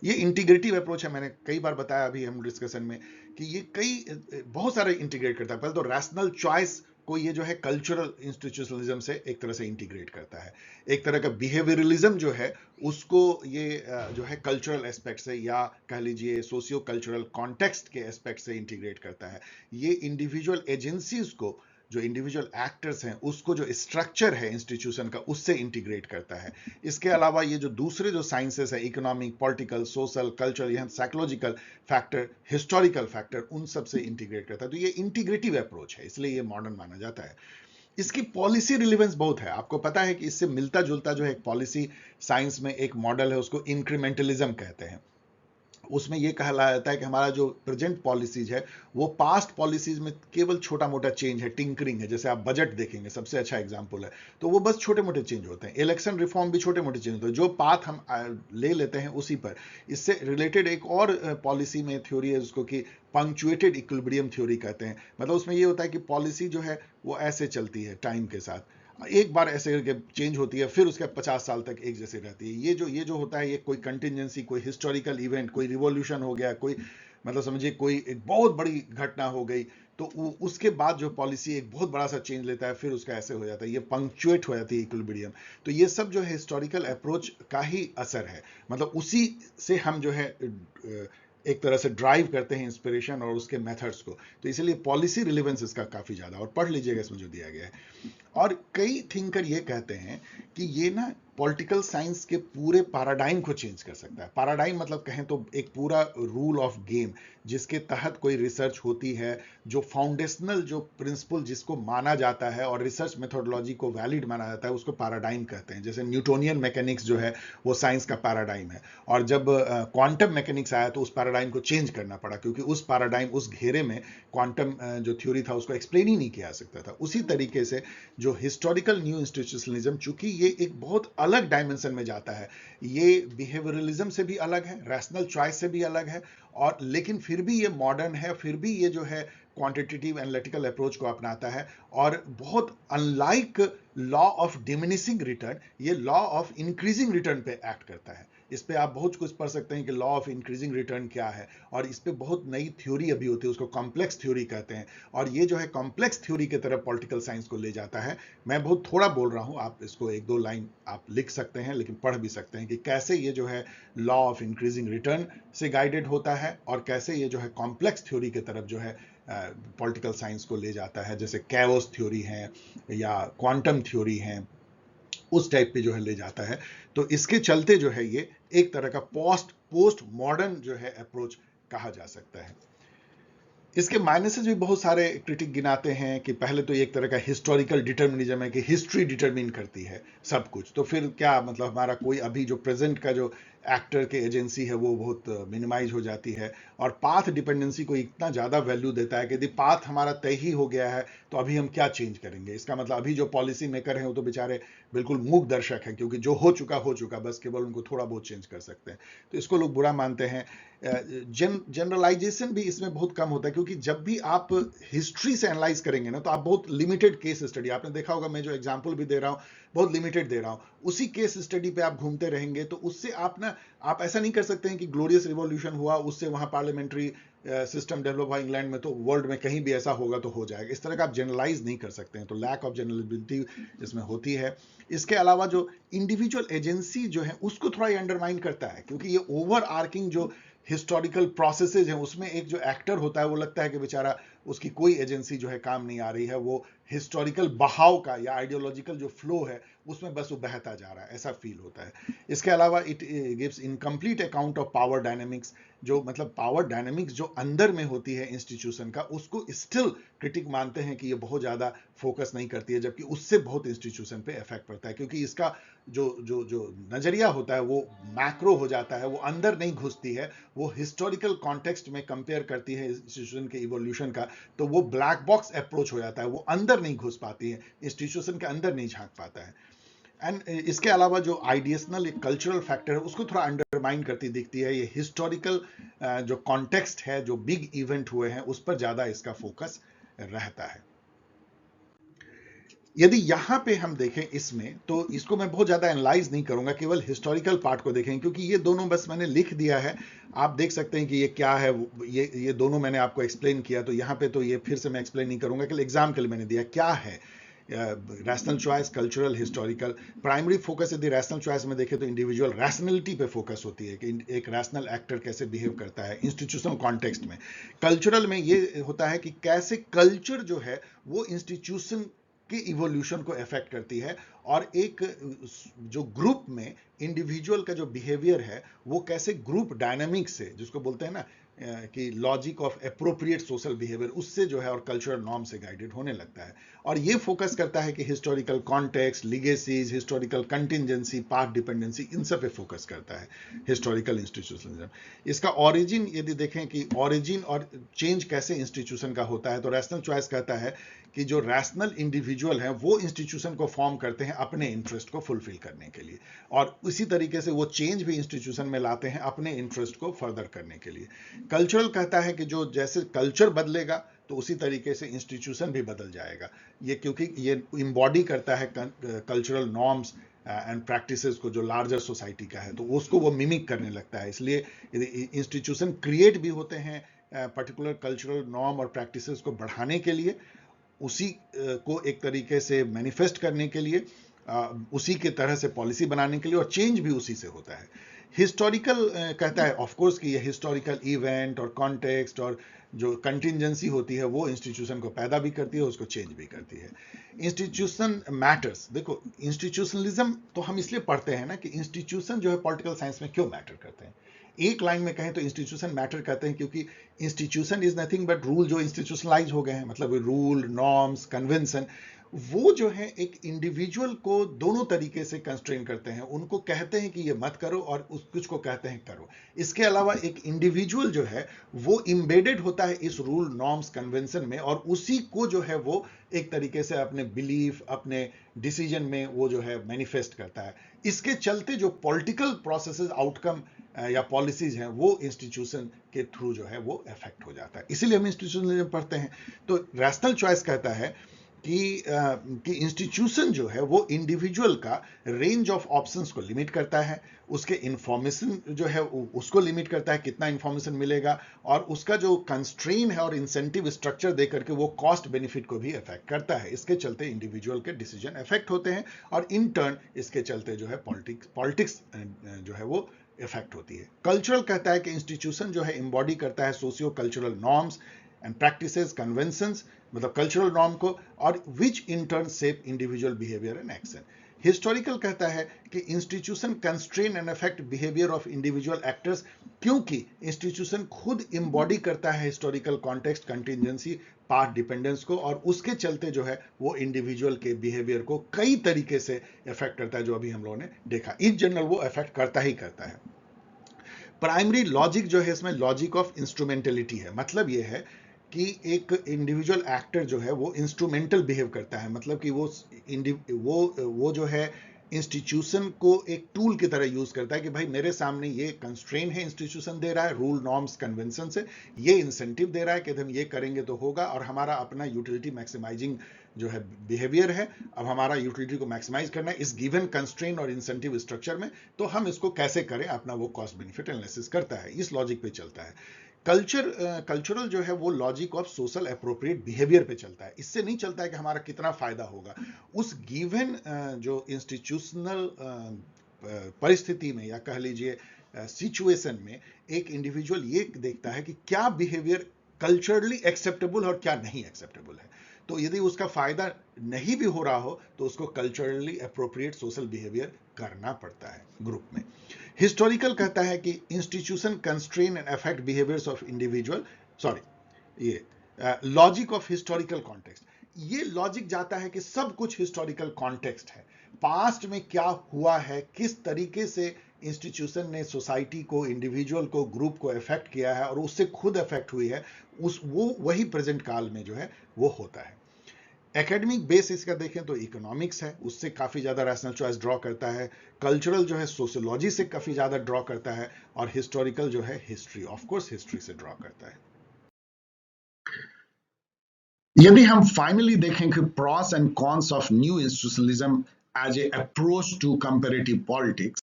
ये इंटीग्रेटिव अप्रोच है। मैंने कई बार बताया अभी हम डिस्कशन में कि ये बहुत सारे इंटीग्रेट करता है। पहले तो रैशनल चॉइस को ये जो है कल्चरल इंस्टीट्यूशनलिज्म से एक तरह से इंटीग्रेट करता है। एक तरह का बिहेवियरलिज्म जो है उसको ये जो है कल्चरल एस्पेक्ट से, या कह लीजिए सोशियो कल्चरल कॉन्टेक्स्ट के एस्पेक्ट से इंटीग्रेट करता है। ये इंडिविजुअल एजेंसीज को, जो इंडिविजुअल एक्टर्स हैं, उसको जो स्ट्रक्चर है इंस्टीट्यूशन का उससे इंटीग्रेट करता है। इसके अलावा ये जो दूसरे जो साइंसेस है, इकोनॉमिक, पॉलिटिकल, सोशल, कल्चरल, यहाँ साइकोलॉजिकल फैक्टर, हिस्टोरिकल फैक्टर, उन सब से इंटीग्रेट करता है। तो ये इंटीग्रेटिव अप्रोच है, इसलिए ये मॉडर्न माना जाता है। इसकी पॉलिसी रिलेवेंस बहुत है। आपको पता है कि इससे मिलता जुलता जो है एक पॉलिसी साइंस में एक मॉडल है, उसको इंक्रीमेंटलिज्म कहते हैं। उसमें यह कहा जाता है कि हमारा जो प्रेजेंट पॉलिसीज है वो पास्ट पॉलिसीज में केवल छोटा मोटा चेंज है, टिंकरिंग है। जैसे आप बजट देखेंगे, सबसे अच्छा एग्जांपल है, तो वो बस छोटे मोटे चेंज होते हैं। इलेक्शन रिफॉर्म भी छोटे मोटे चेंज होते हैं, जो पाथ हम ले लेते हैं उसी पर। इससे रिलेटेड एक और पॉलिसी में थ्योरी है उसको कि पंक्चुएटेड इक्विलिब्रियम थ्योरी कहते हैं। मतलब उसमें ये होता है कि पॉलिसी जो है वो ऐसे चलती है टाइम के साथ, एक बार ऐसे करके चेंज होती है, फिर उसके 50 साल तक एक जैसे रहती है। ये जो होता है, ये कोई कंटिजेंसी, कोई हिस्टोरिकल इवेंट, कोई रिवॉल्यूशन हो गया, कोई मतलब समझिए कोई एक बहुत बड़ी घटना हो गई, तो उसके बाद जो पॉलिसी एक बहुत बड़ा सा चेंज लेता है, फिर उसका ऐसे हो जाता है, ये पंक्चुएट हो जाती है इक्विलिब्रियम। तो ये सब जो है हिस्टोरिकल अप्रोच का ही असर है। मतलब उसी से हम जो है एक तरह से ड्राइव करते हैं इंस्पिरेशन और उसके मेथड्स को। तो इसलिए पॉलिसी रिलेवेंस इसका काफ़ी ज़्यादा, और पढ़ लीजिएगा इसमें जो दिया गया है। और कई थिंकर ये कहते हैं कि ये ना पॉलिटिकल साइंस के पूरे पैराडाइम को चेंज कर सकता है। पैराडाइम मतलब कहें तो एक पूरा रूल ऑफ गेम जिसके तहत कोई रिसर्च होती है, जो फाउंडेशनल जो प्रिंसिपल जिसको माना जाता है और रिसर्च मेथोडोलॉजी को वैलिड माना जाता है, उसको पैराडाइम कहते हैं। जैसे न्यूटोनियन मैकेनिक्स जो है वो साइंस का पैराडाइम है, और जब क्वांटम मैकेनिक्स आया तो उस पैराडाइम को चेंज करना पड़ा, क्योंकि उस पैराडाइम, उस घेरे में क्वांटम जो थ्योरी था उसको एक्सप्लेन ही नहीं किया जा सकता था। उसी तरीके से जो हिस्टोरिकल न्यू इंस्टीट्यूशनलिज्म, चूंकि ये एक बहुत अलग डायमेंशन में जाता है, ये बिहेवियरलिज्म से भी अलग है, रैशनल चॉइस से भी अलग है, और लेकिन फिर भी ये मॉडर्न है, फिर भी ये जो है क्वांटिटेटिव एनालिटिकल अप्रोच को अपनाता है, और बहुत unlike law of diminishing return, ये लॉ ऑफ इंक्रीजिंग रिटर्न पे एक्ट करता है। इस पे आप बहुत कुछ पढ़ सकते हैं कि लॉ ऑफ इंक्रीजिंग रिटर्न क्या है, और इस पे बहुत नई थ्योरी अभी होती है, उसको कॉम्प्लेक्स थ्योरी कहते हैं, और ये जो है कॉम्प्लेक्स थ्योरी की तरफ पॉलिटिकल साइंस को ले जाता है। मैं बहुत थोड़ा बोल रहा हूँ, आप इसको एक दो लाइन आप लिख सकते हैं, लेकिन पढ़ भी सकते हैं कि कैसे ये जो है लॉ ऑफ इंक्रीजिंग रिटर्न से गाइडेड होता है, और कैसे ये जो है कॉम्प्लेक्स थ्योरी की तरफ जो है पॉलिटिकल साइंस को ले जाता है, जैसे कैओस थ्योरी है या क्वांटम थ्योरी है, उस टाइप पे जो है ले जाता है। तो इसके चलते जो है ये एक तरह का पोस्ट मॉडर्न जो है अप्रोच कहा जा सकता है। इसके माइनसेस भी बहुत सारे क्रिटिक गिनाते हैं कि पहले तो एक तरह का हिस्टोरिकल डिटर्मिनिज्म है कि हिस्ट्री डिटरमिन करती है सब कुछ, तो फिर क्या मतलब हमारा कोई अभी जो प्रेजेंट का जो एक्टर के एजेंसी है वो बहुत मिनिमाइज हो जाती है, और पाथ डिपेंडेंसी को इतना ज़्यादा वैल्यू देता है कि यदि पाथ हमारा तय ही हो गया है तो अभी हम क्या चेंज करेंगे। इसका मतलब अभी जो पॉलिसी मेकर हैं वो तो बेचारे बिल्कुल मूक दर्शक हैं, क्योंकि जो हो चुका, बस केवल उनको थोड़ा बहुत चेंज कर सकते हैं, तो इसको लोग बुरा मानते हैं। जनरलाइजेशन भी इसमें बहुत कम होता है, क्योंकि जब भी आप हिस्ट्री से एनालाइज करेंगे ना तो आप बहुत लिमिटेड केस स्टडी, आपने देखा होगा मैं जो एग्जांपल भी दे रहा हूँ बहुत लिमिटेड दे रहा हूँ, उसी केस स्टडी पे आप घूमते रहेंगे, तो उससे आप ऐसा नहीं कर सकते हैं कि ग्लोरियस रिवॉल्यूशन हुआ उससे वहां पार्लियामेंट्री सिस्टम डेवलप हुआ इंग्लैंड में, तो वर्ल्ड में कहीं भी ऐसा होगा तो हो जाएगा, इस तरह का आप जनरलाइज नहीं कर सकते हैं। तो लैक ऑफ जनरलाइजेबिलिटी इसमें होती है। इसके अलावा जो इंडिविजुअल एजेंसी जो है उसको थोड़ा अंडरमाइन करता है, क्योंकि ये ओवर आर्किंग जो हिस्टोरिकल प्रोसेसेज हैं उसमें एक जो एक्टर होता है वो लगता है कि बेचारा उसकी कोई एजेंसी जो है काम नहीं आ रही है, वो हिस्टोरिकल बहाव का या आइडियोलॉजिकल जो फ्लो है उसमें बस वो बहता जा रहा है, ऐसा फील होता है। इसके अलावा it gives incomplete account of power dynamics, जो मतलब पावर डायनेमिक्स जो अंदर में होती है इंस्टीट्यूशन का, उसको स्टिल क्रिटिक मानते हैं कि ये बहुत ज़्यादा फोकस नहीं करती है, जबकि उससे बहुत इंस्टीट्यूशन पे इफेक्ट पड़ता है, क्योंकि इसका जो जो जो नजरिया होता है वो मैक्रो हो जाता है, वो अंदर नहीं घुसती है, वो हिस्टोरिकल कॉन्टेक्स्ट में कंपेयर करती है इंस्टीट्यूशन के इवोल्यूशन का, तो वो ब्लैक बॉक्स अप्रोच हो जाता है, वो अंदर नहीं घुस पाती है, इंस्टीट्यूशन के अंदर नहीं झांक पाता है। एंड इसके अलावा जो आइडियशनल एक कल्चरल फैक्टर है उसको थोड़ा अंडरमाइन करती दिखती है, ये हिस्टोरिकल जो कॉन्टेक्स्ट है, जो बिग इवेंट हुए हैं उस पर ज्यादा इसका फोकस रहता है। यदि यहां पे हम देखें इसमें, तो इसको मैं बहुत ज्यादा एनालाइज नहीं करूंगा, केवल हिस्टोरिकल पार्ट को देखें, क्योंकि ये दोनों बस मैंने लिख दिया है, आप देख सकते हैं कि ये क्या है, ये दोनों मैंने आपको एक्सप्लेन किया, तो यहाँ पे तो ये फिर से मैं एक्सप्लेन नहीं करूंगा, कि एग्जाम के लिए मैंने दिया क्या है rational choice, cultural, historical. Primary focus यदि रैशनल चॉइस में देखें तो इंडिविजुअल रैशनलिटी पे फोकस होती है कि एक रैशनल एक्टर कैसे बिहेव करता है इंस्टीट्यूशनल कॉन्टेक्स्ट में। कल्चरल में ये होता है कि कैसे कल्चर जो है वो इंस्टीट्यूशन की इवोल्यूशन को अफेक्ट करती है, और एक जो ग्रुप में इंडिविजुअल का जो बिहेवियर है वो कैसे ग्रुप डायनामिक्स से, जिसको बोलते हैं ना कि logic of appropriate social behaviour, उससे जो है और कल्चरल नॉर्म से गाइडेड होने लगता है। और ये फोकस करता है कि historical context, legacies, historical contingency, path dependency, इन सब पे फोकस करता है हिस्टोरिकल इंस्टीट्यूशनलिज्म। इसका ओरिजिन यदि देखें कि ओरिजिन और चेंज कैसे इंस्टीट्यूशन का होता है, तो रैशनल चॉइस कहता है कि जो रैशनल इंडिविजुअल हैं वो इंस्टीट्यूशन को फॉर्म करते हैं अपने इंटरेस्ट को फुलफिल करने के लिए, और इसी तरीके से वो चेंज भी इंस्टीट्यूशन में लाते हैं अपने इंटरेस्ट को फर्दर करने के लिए। कल्चरल कहता है कि जो जैसे कल्चर बदलेगा तो उसी तरीके से इंस्टीट्यूशन भी बदल जाएगा, ये क्योंकि ये इम्बॉडी करता है कल्चरल नॉर्म्स एंड प्रैक्टिसेस को जो लार्जर सोसाइटी का है, तो उसको वो मिमिक करने लगता है। इसलिए इंस्टीट्यूशन क्रिएट भी होते हैं पर्टिकुलर कल्चरल नॉर्म और प्रैक्टिसेस को बढ़ाने के लिए, उसी को एक तरीके से मैनिफेस्ट करने के लिए, उसी के तरह से पॉलिसी बनाने के लिए, और चेंज भी उसी से होता है। हिस्टोरिकल कहता है ऑफ कोर्स कि ये हिस्टोरिकल इवेंट और कॉन्टेक्स्ट और जो कंटिजेंसी होती है वो इंस्टीट्यूशन को पैदा भी करती है, उसको चेंज भी करती है। इंस्टीट्यूशन मैटर्स, देखो इंस्टीट्यूशनलिज्म तो हम इसलिए पढ़ते हैं ना कि इंस्टीट्यूशन जो है पॉलिटिकल साइंस में क्यों मैटर करते हैं। एक लाइन में कहें तो इंस्टीट्यूशन मैटर करते हैं क्योंकि institution is nothing but rule जो इंस्टीट्यूशनलाइज हो गए हैं, मतलब रूल, नॉर्म्स, कन्वेंशन, वो जो है एक इंडिविजुअल को दोनों तरीके से कंस्ट्रेन करते हैं। उनको कहते हैं कि ये मत करो और उस कुछ को कहते हैं करो। इसके अलावा एक इंडिविजुअल जो है वो इम्बेडेड होता है इस रूल, नॉर्म्स, कन्वेंशन में, और उसी को जो है वो एक तरीके से अपने बिलीफ, अपने डिसीजन में वो जो है मैनिफेस्ट करता है। इसके चलते जो पॉलिटिकल प्रोसेसेस, आउटकम या पॉलिसीज हैं वो इंस्टीट्यूशन के थ्रू जो है वो इफेक्ट हो जाता है। इसीलिए हम इंस्टीट्यूशनलिज्म पढ़ते हैं। तो रैशनल चॉइस कहता है कि इंस्टीट्यूशन जो है वो इंडिविजुअल का रेंज ऑफ ऑप्शंस को लिमिट करता है, उसके इंफॉर्मेशन जो है उसको लिमिट करता है, कितना इंफॉर्मेशन मिलेगा, और उसका जो कंस्ट्रेन है और इंसेंटिव स्ट्रक्चर दे करके वो कॉस्ट बेनिफिट को भी इफेक्ट करता है। इसके चलते इंडिविजुअल के डिसीजन इफेक्ट होते हैं और इन टर्न इसके चलते जो है पॉलिटिक्स जो है वो इफेक्ट होती है। कल्चरल कहता है कि इंस्टीट्यूशन जो है एम्बॉडी करता है socio cultural norms and practices, conventions, मतलब कल्चरल नॉर्म को, और which in turn shape individual behaviour and action. Historical कहता है कि institution constrain and affect behaviour of individual actors, क्योंकि इंस्टीट्यूशन खुद एम्बॉडी करता है historical context, contingency, path dependence को, और उसके चलते जो है वो इंडिविजुअल के बिहेवियर को कई तरीके से इफेक्ट करता है, जो अभी हम लोगों ने देखा। इन जनरल वो इफेक्ट करता ही करता है। प्राइमरी लॉजिक जो है इसमें लॉजिक ऑफ इंस्ट्रूमेंटलिटी है। मतलब ये है कि एक इंडिविजुअल एक्टर जो है वो इंस्ट्रूमेंटल बिहेव करता है, मतलब कि वो जो है इंस्टीट्यूशन को एक टूल की तरह यूज करता है कि भाई मेरे सामने ये कंस्ट्रेन है, इंस्टीट्यूशन दे रहा है रूल, नॉर्म्स, कन्वेंशन से, ये इंसेंटिव दे रहा है कि हम ये करेंगे तो होगा, और हमारा अपना यूटिलिटी मैक्सिमाइजिंग जो है बिहेवियर है। अब हमारा यूटिलिटी को मैक्सिमाइज करना है इस गिवन कंस्ट्रेन और इंसेंटिव स्ट्रक्चर में, तो हम इसको कैसे करें, अपना वो कॉस्ट बेनिफिट एनालिसिस करता है, इस लॉजिक पे चलता है। कल्चरल जो है वो logic of social appropriate behaviour पे चलता है। इससे नहीं चलता है कि हमारा कितना फायदा होगा, उस गिवन जो इंस्टीट्यूशनल परिस्थिति में या कह लीजिए सिचुएशन में एक इंडिविजुअल ये देखता है कि क्या बिहेवियर कल्चरली एक्सेप्टेबल और क्या नहीं एक्सेप्टेबल है। तो यदि उसका फायदा नहीं भी हो रहा हो तो उसको कल्चरली अप्रोप्रिएट सोशल बिहेवियर करना पड़ता है ग्रुप में। हिस्टोरिकल कहता है कि institution constrain and affect behaviours of individual, ये लॉजिक ऑफ हिस्टोरिकल कॉन्टेक्स्ट, ये लॉजिक जाता है कि सब कुछ हिस्टोरिकल कॉन्टेक्स्ट है, पास्ट में क्या हुआ है, किस तरीके से इंस्टीट्यूशन ने सोसाइटी को, इंडिविजुअल को, ग्रुप को इफेक्ट किया है और उससे खुद इफेक्ट हुई है, वो वही प्रेजेंट काल में जो है वो होता है। एकेडमिक बेस इसका देखें तो इकोनॉमिक्स है, उससे काफी ज्यादा रैशनल चॉइस ड्रॉ करता है। कल्चरल जो है सोशियोलॉजी से काफी ज्यादा ड्रॉ करता है, और हिस्टोरिकल जो है हिस्ट्री, ऑफ कोर्स हिस्ट्री से ड्रॉ करता है।
यदि हम फाइनली देखें कि pros and cons of new institutionalism as a approach to comparative politics,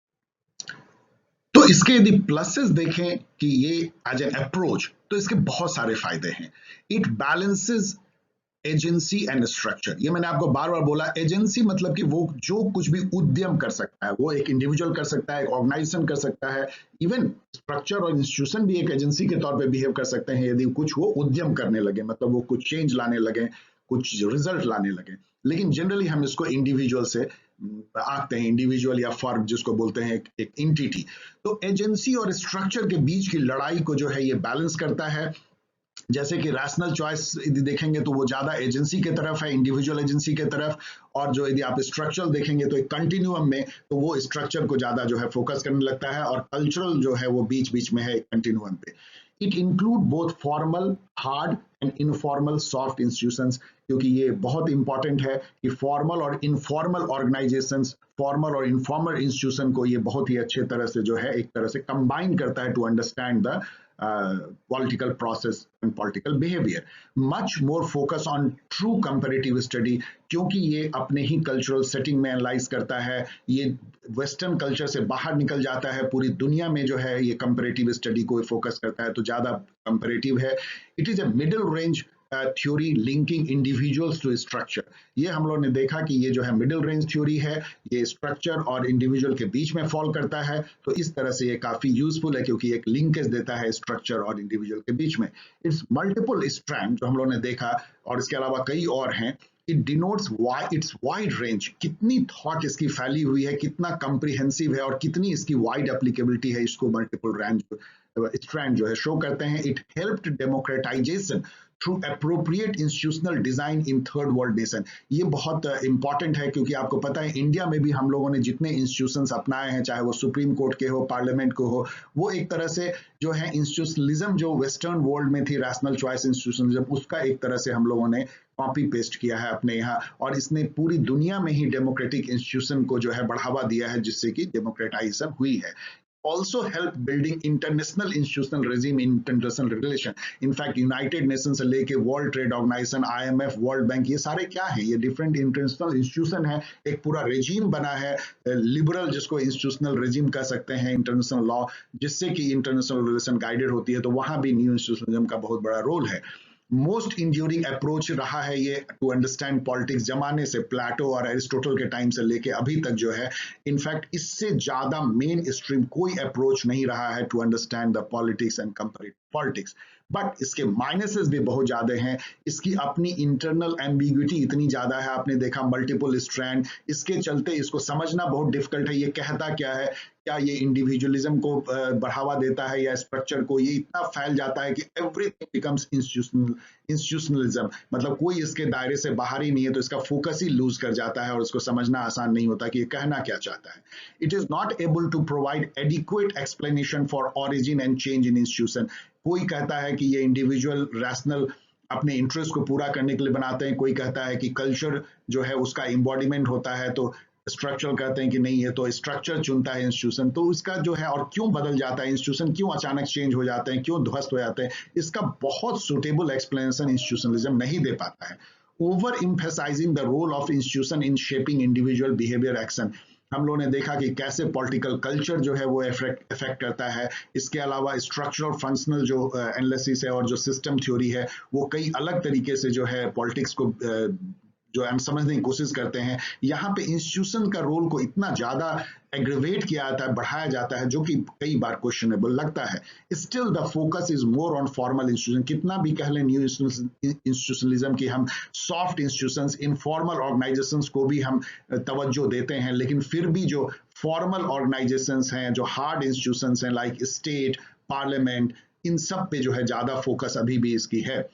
तो इसके यदि प्लसेस देखें कि ये एज एन अप्रोच, तो इसके बहुत सारे फायदे हैं। It balances agency and structure. ये मैंने आपको बार बार बोला, एजेंसी मतलब कि वो जो कुछ भी उद्यम कर सकता है, वो एक इंडिविजुअल कर सकता है, एक ऑर्गेनाइजेशन कर सकता है, इवन स्ट्रक्चर और इंस्टीट्यूशन भी एक एजेंसी के तौर पे बिहेव कर सकते हैं यदि कुछ वो उद्यम करने लगे, मतलब वो कुछ चेंज लाने लगे, कुछ रिजल्ट लाने लगे। लेकिन जनरली हम इसको इंडिविजुअल से आते हैं, इंडिविजुअल या फर्म जिसको बोलते हैं एक एंटिटी। तो एजेंसी और स्ट्रक्चर के बीच की लड़ाई को जो है ये बैलेंस करता है। जैसे कि रैशनल चॉइस यदि देखेंगे तो वो ज्यादा एजेंसी के तरफ है, इंडिविजुअल एजेंसी के तरफ, और जो यदि आप स्ट्रक्चरल देखेंगे तो एक कंटिन्यूअम में तो वो स्ट्रक्चर को ज्यादा जो है फोकस करने लगता है, और कल्चरल जो है वो बीच बीच में है कंटिन्यूअम पे। It include both formal hard and informal soft institutions, क्योंकि ये बहुत इंपॉर्टेंट है कि फॉर्मल और इनफॉर्मल ऑर्गेनाइजेशंस, फॉर्मल और इनफॉर्मल इंस्टीट्यूशन को ये बहुत ही अच्छे तरह से जो है एक तरह से कंबाइन करता है to understand the political process and political behavior. Much more focus on true comparative study, क्योंकि ये अपने ही कल्चरल सेटिंग में एनालाइज करता है, ये वेस्टर्न कल्चर से बाहर निकल जाता है, पूरी दुनिया में जो है ये कंपैरेटिव स्टडी को फोकस करता है, तो ज्यादा कंपैरेटिव है। It is a middle range theory linking individuals to structure. ये हम लोगों ने देखा कि ये जो है मिडिल रेंज थ्योरी है, ये स्ट्रक्चर और इंडिविजुअल के बीच में फॉल करता है, तो इस तरह से ये काफी यूजफुल है क्योंकि एक लिंकेज देता है स्ट्रक्चर और इंडिविजुअल के बीच में। इट्स मल्टीपल स्ट्रैंड जो हम लोगों ने देखा, और इसके अलावा कई और हैं। It denotes it's wide range, कितनी थॉट इसकी फैली हुई है, कितना कॉम्प्रिहेंसिव है और कितनी इसकी वाइड एप्लीकेबिलिटी है, इसको मल्टीपल रेंज स्ट्रैंड जो है शो करते हैं। It helped democratisation through appropriate institutional design in third world nation. ये बहुत इंपॉर्टेंट है क्योंकि आपको पता है इंडिया में भी हम लोगों ने जितने इंस्टीट्यूशंस अपनाए हैं, चाहे वो सुप्रीम कोर्ट के हो, पार्लियामेंट को हो, वो एक तरह से जो है इंस्टीट्यूशनलिज्म जो वेस्टर्न वर्ल्ड में थी, रैशनल चॉइस इंस्टीट्यूशनलिज्म, उसका एक तरह से हम लोगों ने कॉपी पेस्ट किया है अपने यहाँ, और इसने पूरी दुनिया में ही डेमोक्रेटिक इंस्टीट्यूशन को जो है बढ़ावा दिया है, जिससे कि डेमोक्रेटाइजेशन हुई है। Also help building international institutional regime in international relation. In fact, United Nations से लेके World Trade Organization, IMF, World Bank, ये सारे क्या है, ये डिफरेंट इंटरनेशनल इंस्टीट्यूशन है, एक पूरा रेजिम बना है, लिबरल जिसको इंस्टीट्यूशनल रेजिम कह सकते हैं, इंटरनेशनल लॉ, जिससे कि इंटरनेशनल रिलेशन गाइडेड होती है, तो वहां भी न्यू इंस्टीट्यूशनलिज्म का बहुत बड़ा रोल है। मोस्ट इंड्यूरिंग अप्रोच रहा है ये टू अंडरस्टैंड पॉलिटिक्स, जमाने से प्लेटो और एरिस्टोटल के टाइम से लेके अभी तक जो है। इनफैक्ट इससे ज्यादा मेन स्ट्रीम कोई अप्रोच नहीं रहा है to understand the politics and comparative politics. But इसके माइनसेस भी बहुत ज्यादा हैं, इसकी अपनी इंटरनल एम्बिग्विटी इतनी ज्यादा है, आपने देखा मल्टीपल स्ट्रैंड, इसके चलते इसको समझना बहुत डिफिकल्ट है, ये कहता क्या है, क्या ये इंडिविजुअलिज्म को बढ़ावा देता है या स्ट्रक्चर को, ये इतना फैल जाता है कि एवरीथिंग बिकम्स इंस्टीट्यूशनलिज्म, मतलब कोई इसके दायरे से बाहर ही नहीं है, तो इसका फोकस ही लूज कर जाता है और इसको समझना आसान नहीं होता कि ये कहना क्या चाहता है। It is not able to provide adequate explanation for origin and change in institution. कोई कहता है कि ये इंडिविजुअल रैशनल अपने इंटरेस्ट को पूरा करने के लिए बनाते हैं, कोई कहता है कि कल्चर जो है उसका एम्बॉडीमेंट होता है, तो स्ट्रक्चरल कहते हैं कि नहीं, है तो स्ट्रक्चर चुनता है इंस्टीट्यूशन, तो इसका जो है, और क्यों बदल जाता है इंस्टीट्यूशन, क्यों अचानक चेंज हो जाते हैं, क्यों ध्वस्त हो जाते हैं, इसका बहुत सुटेबल एक्सप्लेनेशन इंस्टीट्यूशनलिज्म नहीं दे पाता है। Over emphasising the role of institution in shaping individual behaviour action. हम लोगों ने देखा कि कैसे पॉलिटिकल कल्चर जो है वो इफेक्ट करता है। इसके अलावा स्ट्रक्चरल फंक्शनल जो एनालिसिस है और जो सिस्टम थ्योरी है, वो कई अलग तरीके से जो है पॉलिटिक्स को जो हम समझने की कोशिश करते हैं। यहाँ पे इंस्टीट्यूशन का रोल को इतना ज्यादा एग्रीवेट किया जाता है, बढ़ाया जाता है, जो कि कई बार क्वेश्चनेबल लगता है। Still the focus is more on formal institution. कितना भी कह लें न्यू इंस्टीट्यूशनलिज्म की हम सॉफ्ट इंस्टीट्यूशंस, इनफॉर्मल ऑर्गेनाइजेशंस को भी हम तवज्जो देते हैं, लेकिन फिर भी जो फॉर्मल ऑर्गेनाइजेशंस हैं, जो हार्ड इंस्टीट्यूशंस हैं लाइक स्टेट, पार्लियामेंट, इन सब पे जो है ज्यादा फोकस अभी भी इसकी है।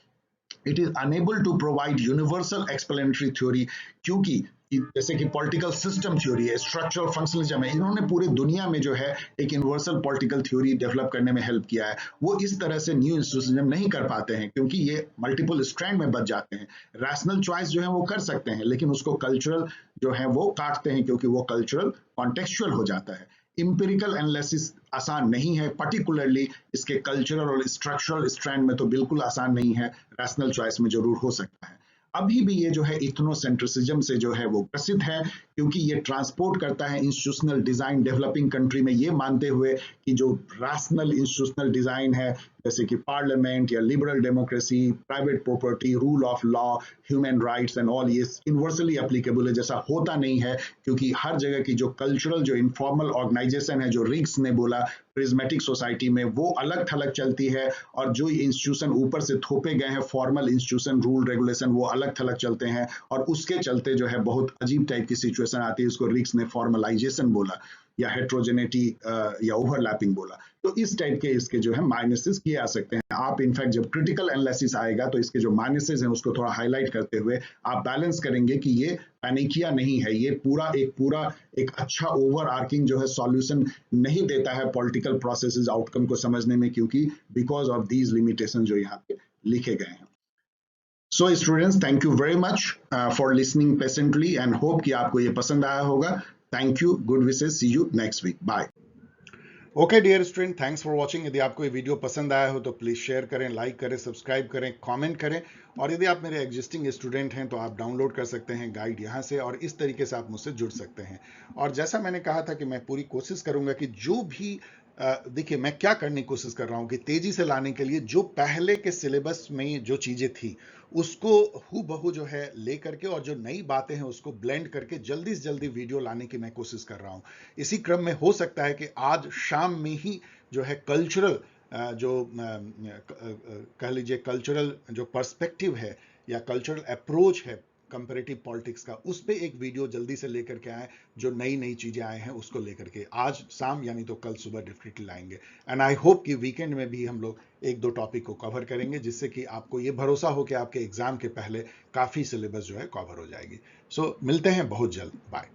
It is unable to provide universal explanatory theory, क्योंकि जैसे कि पॉलिटिकल सिस्टम थ्योरी है, स्ट्रक्चरल फंक्शनलिज्म है, इन्होंने पूरे दुनिया में जो है एक यूनिवर्सल पॉलिटिकल थ्योरी डेवलप करने में हेल्प किया है। वो इस तरह से न्यू इंस्टीट्यूशनिज्म नहीं कर पाते हैं क्योंकि ये मल्टीपल स्ट्रैंड में बच जाते हैं। रैशनल चॉइस जो है वो कर सकते हैं, लेकिन उसको कल्चरल जो है वो काटते हैं क्योंकि वो कल्चरल कॉन्टेक्चुअल हो जाता है। इंपेरिकल एनालिसिस आसान नहीं है, पर्टिकुलरली इसके कल्चरल और स्ट्रक्चरल स्ट्रैंड में तो बिल्कुल आसान नहीं है, रैशनल चॉइस में जरूर हो सकता है। अभी भी ये जो है इथनोसेंट्रिसिज्म से जो है वो प्रसिद्ध है, क्योंकि ये ट्रांसपोर्ट करता है इंस्टीट्यूशनल डिजाइन डेवलपिंग कंट्री में, ये मानते हुए कि जो रैशनल इंस्टीट्यूशनल डिजाइन है, जैसे कि पार्लियामेंट या liberal democracy, private property, rule of law, human rights and all, ये यूनिवर्सली एप्लीकेबल है, जैसा होता नहीं है, क्योंकि हर जगह की जो कल्चरल जो इनफॉर्मल ऑर्गेनाइजेशन है, जो रिग्स ने बोला प्रिज्मेटिक सोसाइटी में, वो अलग थलग चलती है, और जो इंस्टीट्यूशन ऊपर से थोपे गए हैं फॉर्मल इंस्टीट्यूशन, रूल रेगुलेशन, वो अलग थलग चलते हैं, और उसके चलते जो है बहुत अजीब टाइप की सिचुएशन आती है। इसको रिग्स ने फॉर्मलाइजेशन बोला, या हेट्रोजेनिटी या ओवरलैपिंग बोला। तो इस टाइप के इसके जो है माइनसेस किए आ सकते हैं। आप इनफैक्ट जब क्रिटिकल एनालिसिस आएगा तो इसके जो माइनसेस हैं उसको थोड़ा हाईलाइट करते हुए आप बैलेंस करेंगे कि ये पैनिकिया नहीं है, ये पूरा एक अच्छा ओवर आर्किंग जो है सॉल्यूशन नहीं देता है पॉलिटिकल प्रोसेसेस आउटकम को समझने में, क्योंकि बिकॉज ऑफ दीज लिमिटेशन जो यहाँ पे लिखे गए हैं। So students, thank you very much for listening patiently and hope कि आपको ये पसंद आया होगा। Thank you, good wishes, see you next week, bye.
Okay dear student, thanks for watching. यदि आपको ये वीडियो पसंद आया हो तो प्लीज़ शेयर करें, लाइक करें, सब्सक्राइब करें, कमेंट करें, और यदि आप मेरे एग्जिस्टिंग स्टूडेंट हैं तो आप डाउनलोड कर सकते हैं गाइड यहाँ से, और इस तरीके से आप मुझसे जुड़ सकते हैं। और जैसा मैंने कहा था कि मैं पूरी कोशिश करूँगा कि जो भी देखिए मैं क्या करने की कोशिश कर रहा हूं कि तेजी से लाने के लिए जो पहले के सिलेबस में जो चीजें थी उसको हूबहू जो है लेकर के, और जो नई बातें हैं उसको ब्लेंड करके जल्दी से जल्दी वीडियो लाने की मैं कोशिश कर रहा हूं। इसी क्रम में हो सकता है कि आज शाम में ही जो है कल्चरल जो कह लीजिए कल्चरल जो पर्सपेक्टिव है या कल्चरल अप्रोच है कंपेरेटिव पॉलिटिक्स का, उस पे एक वीडियो जल्दी से लेकर के आए, जो नई नई चीजें आए हैं उसको लेकर के आज शाम यानी तो कल सुबह डेफिनेटली लाएंगे। एंड आई होप कि वीकेंड में भी हम लोग एक दो टॉपिक को कवर करेंगे, जिससे कि आपको ये भरोसा हो कि आपके एग्जाम के पहले काफी सिलेबस जो है कवर हो जाएगी। सो मिलते हैं बहुत जल्द। बाय।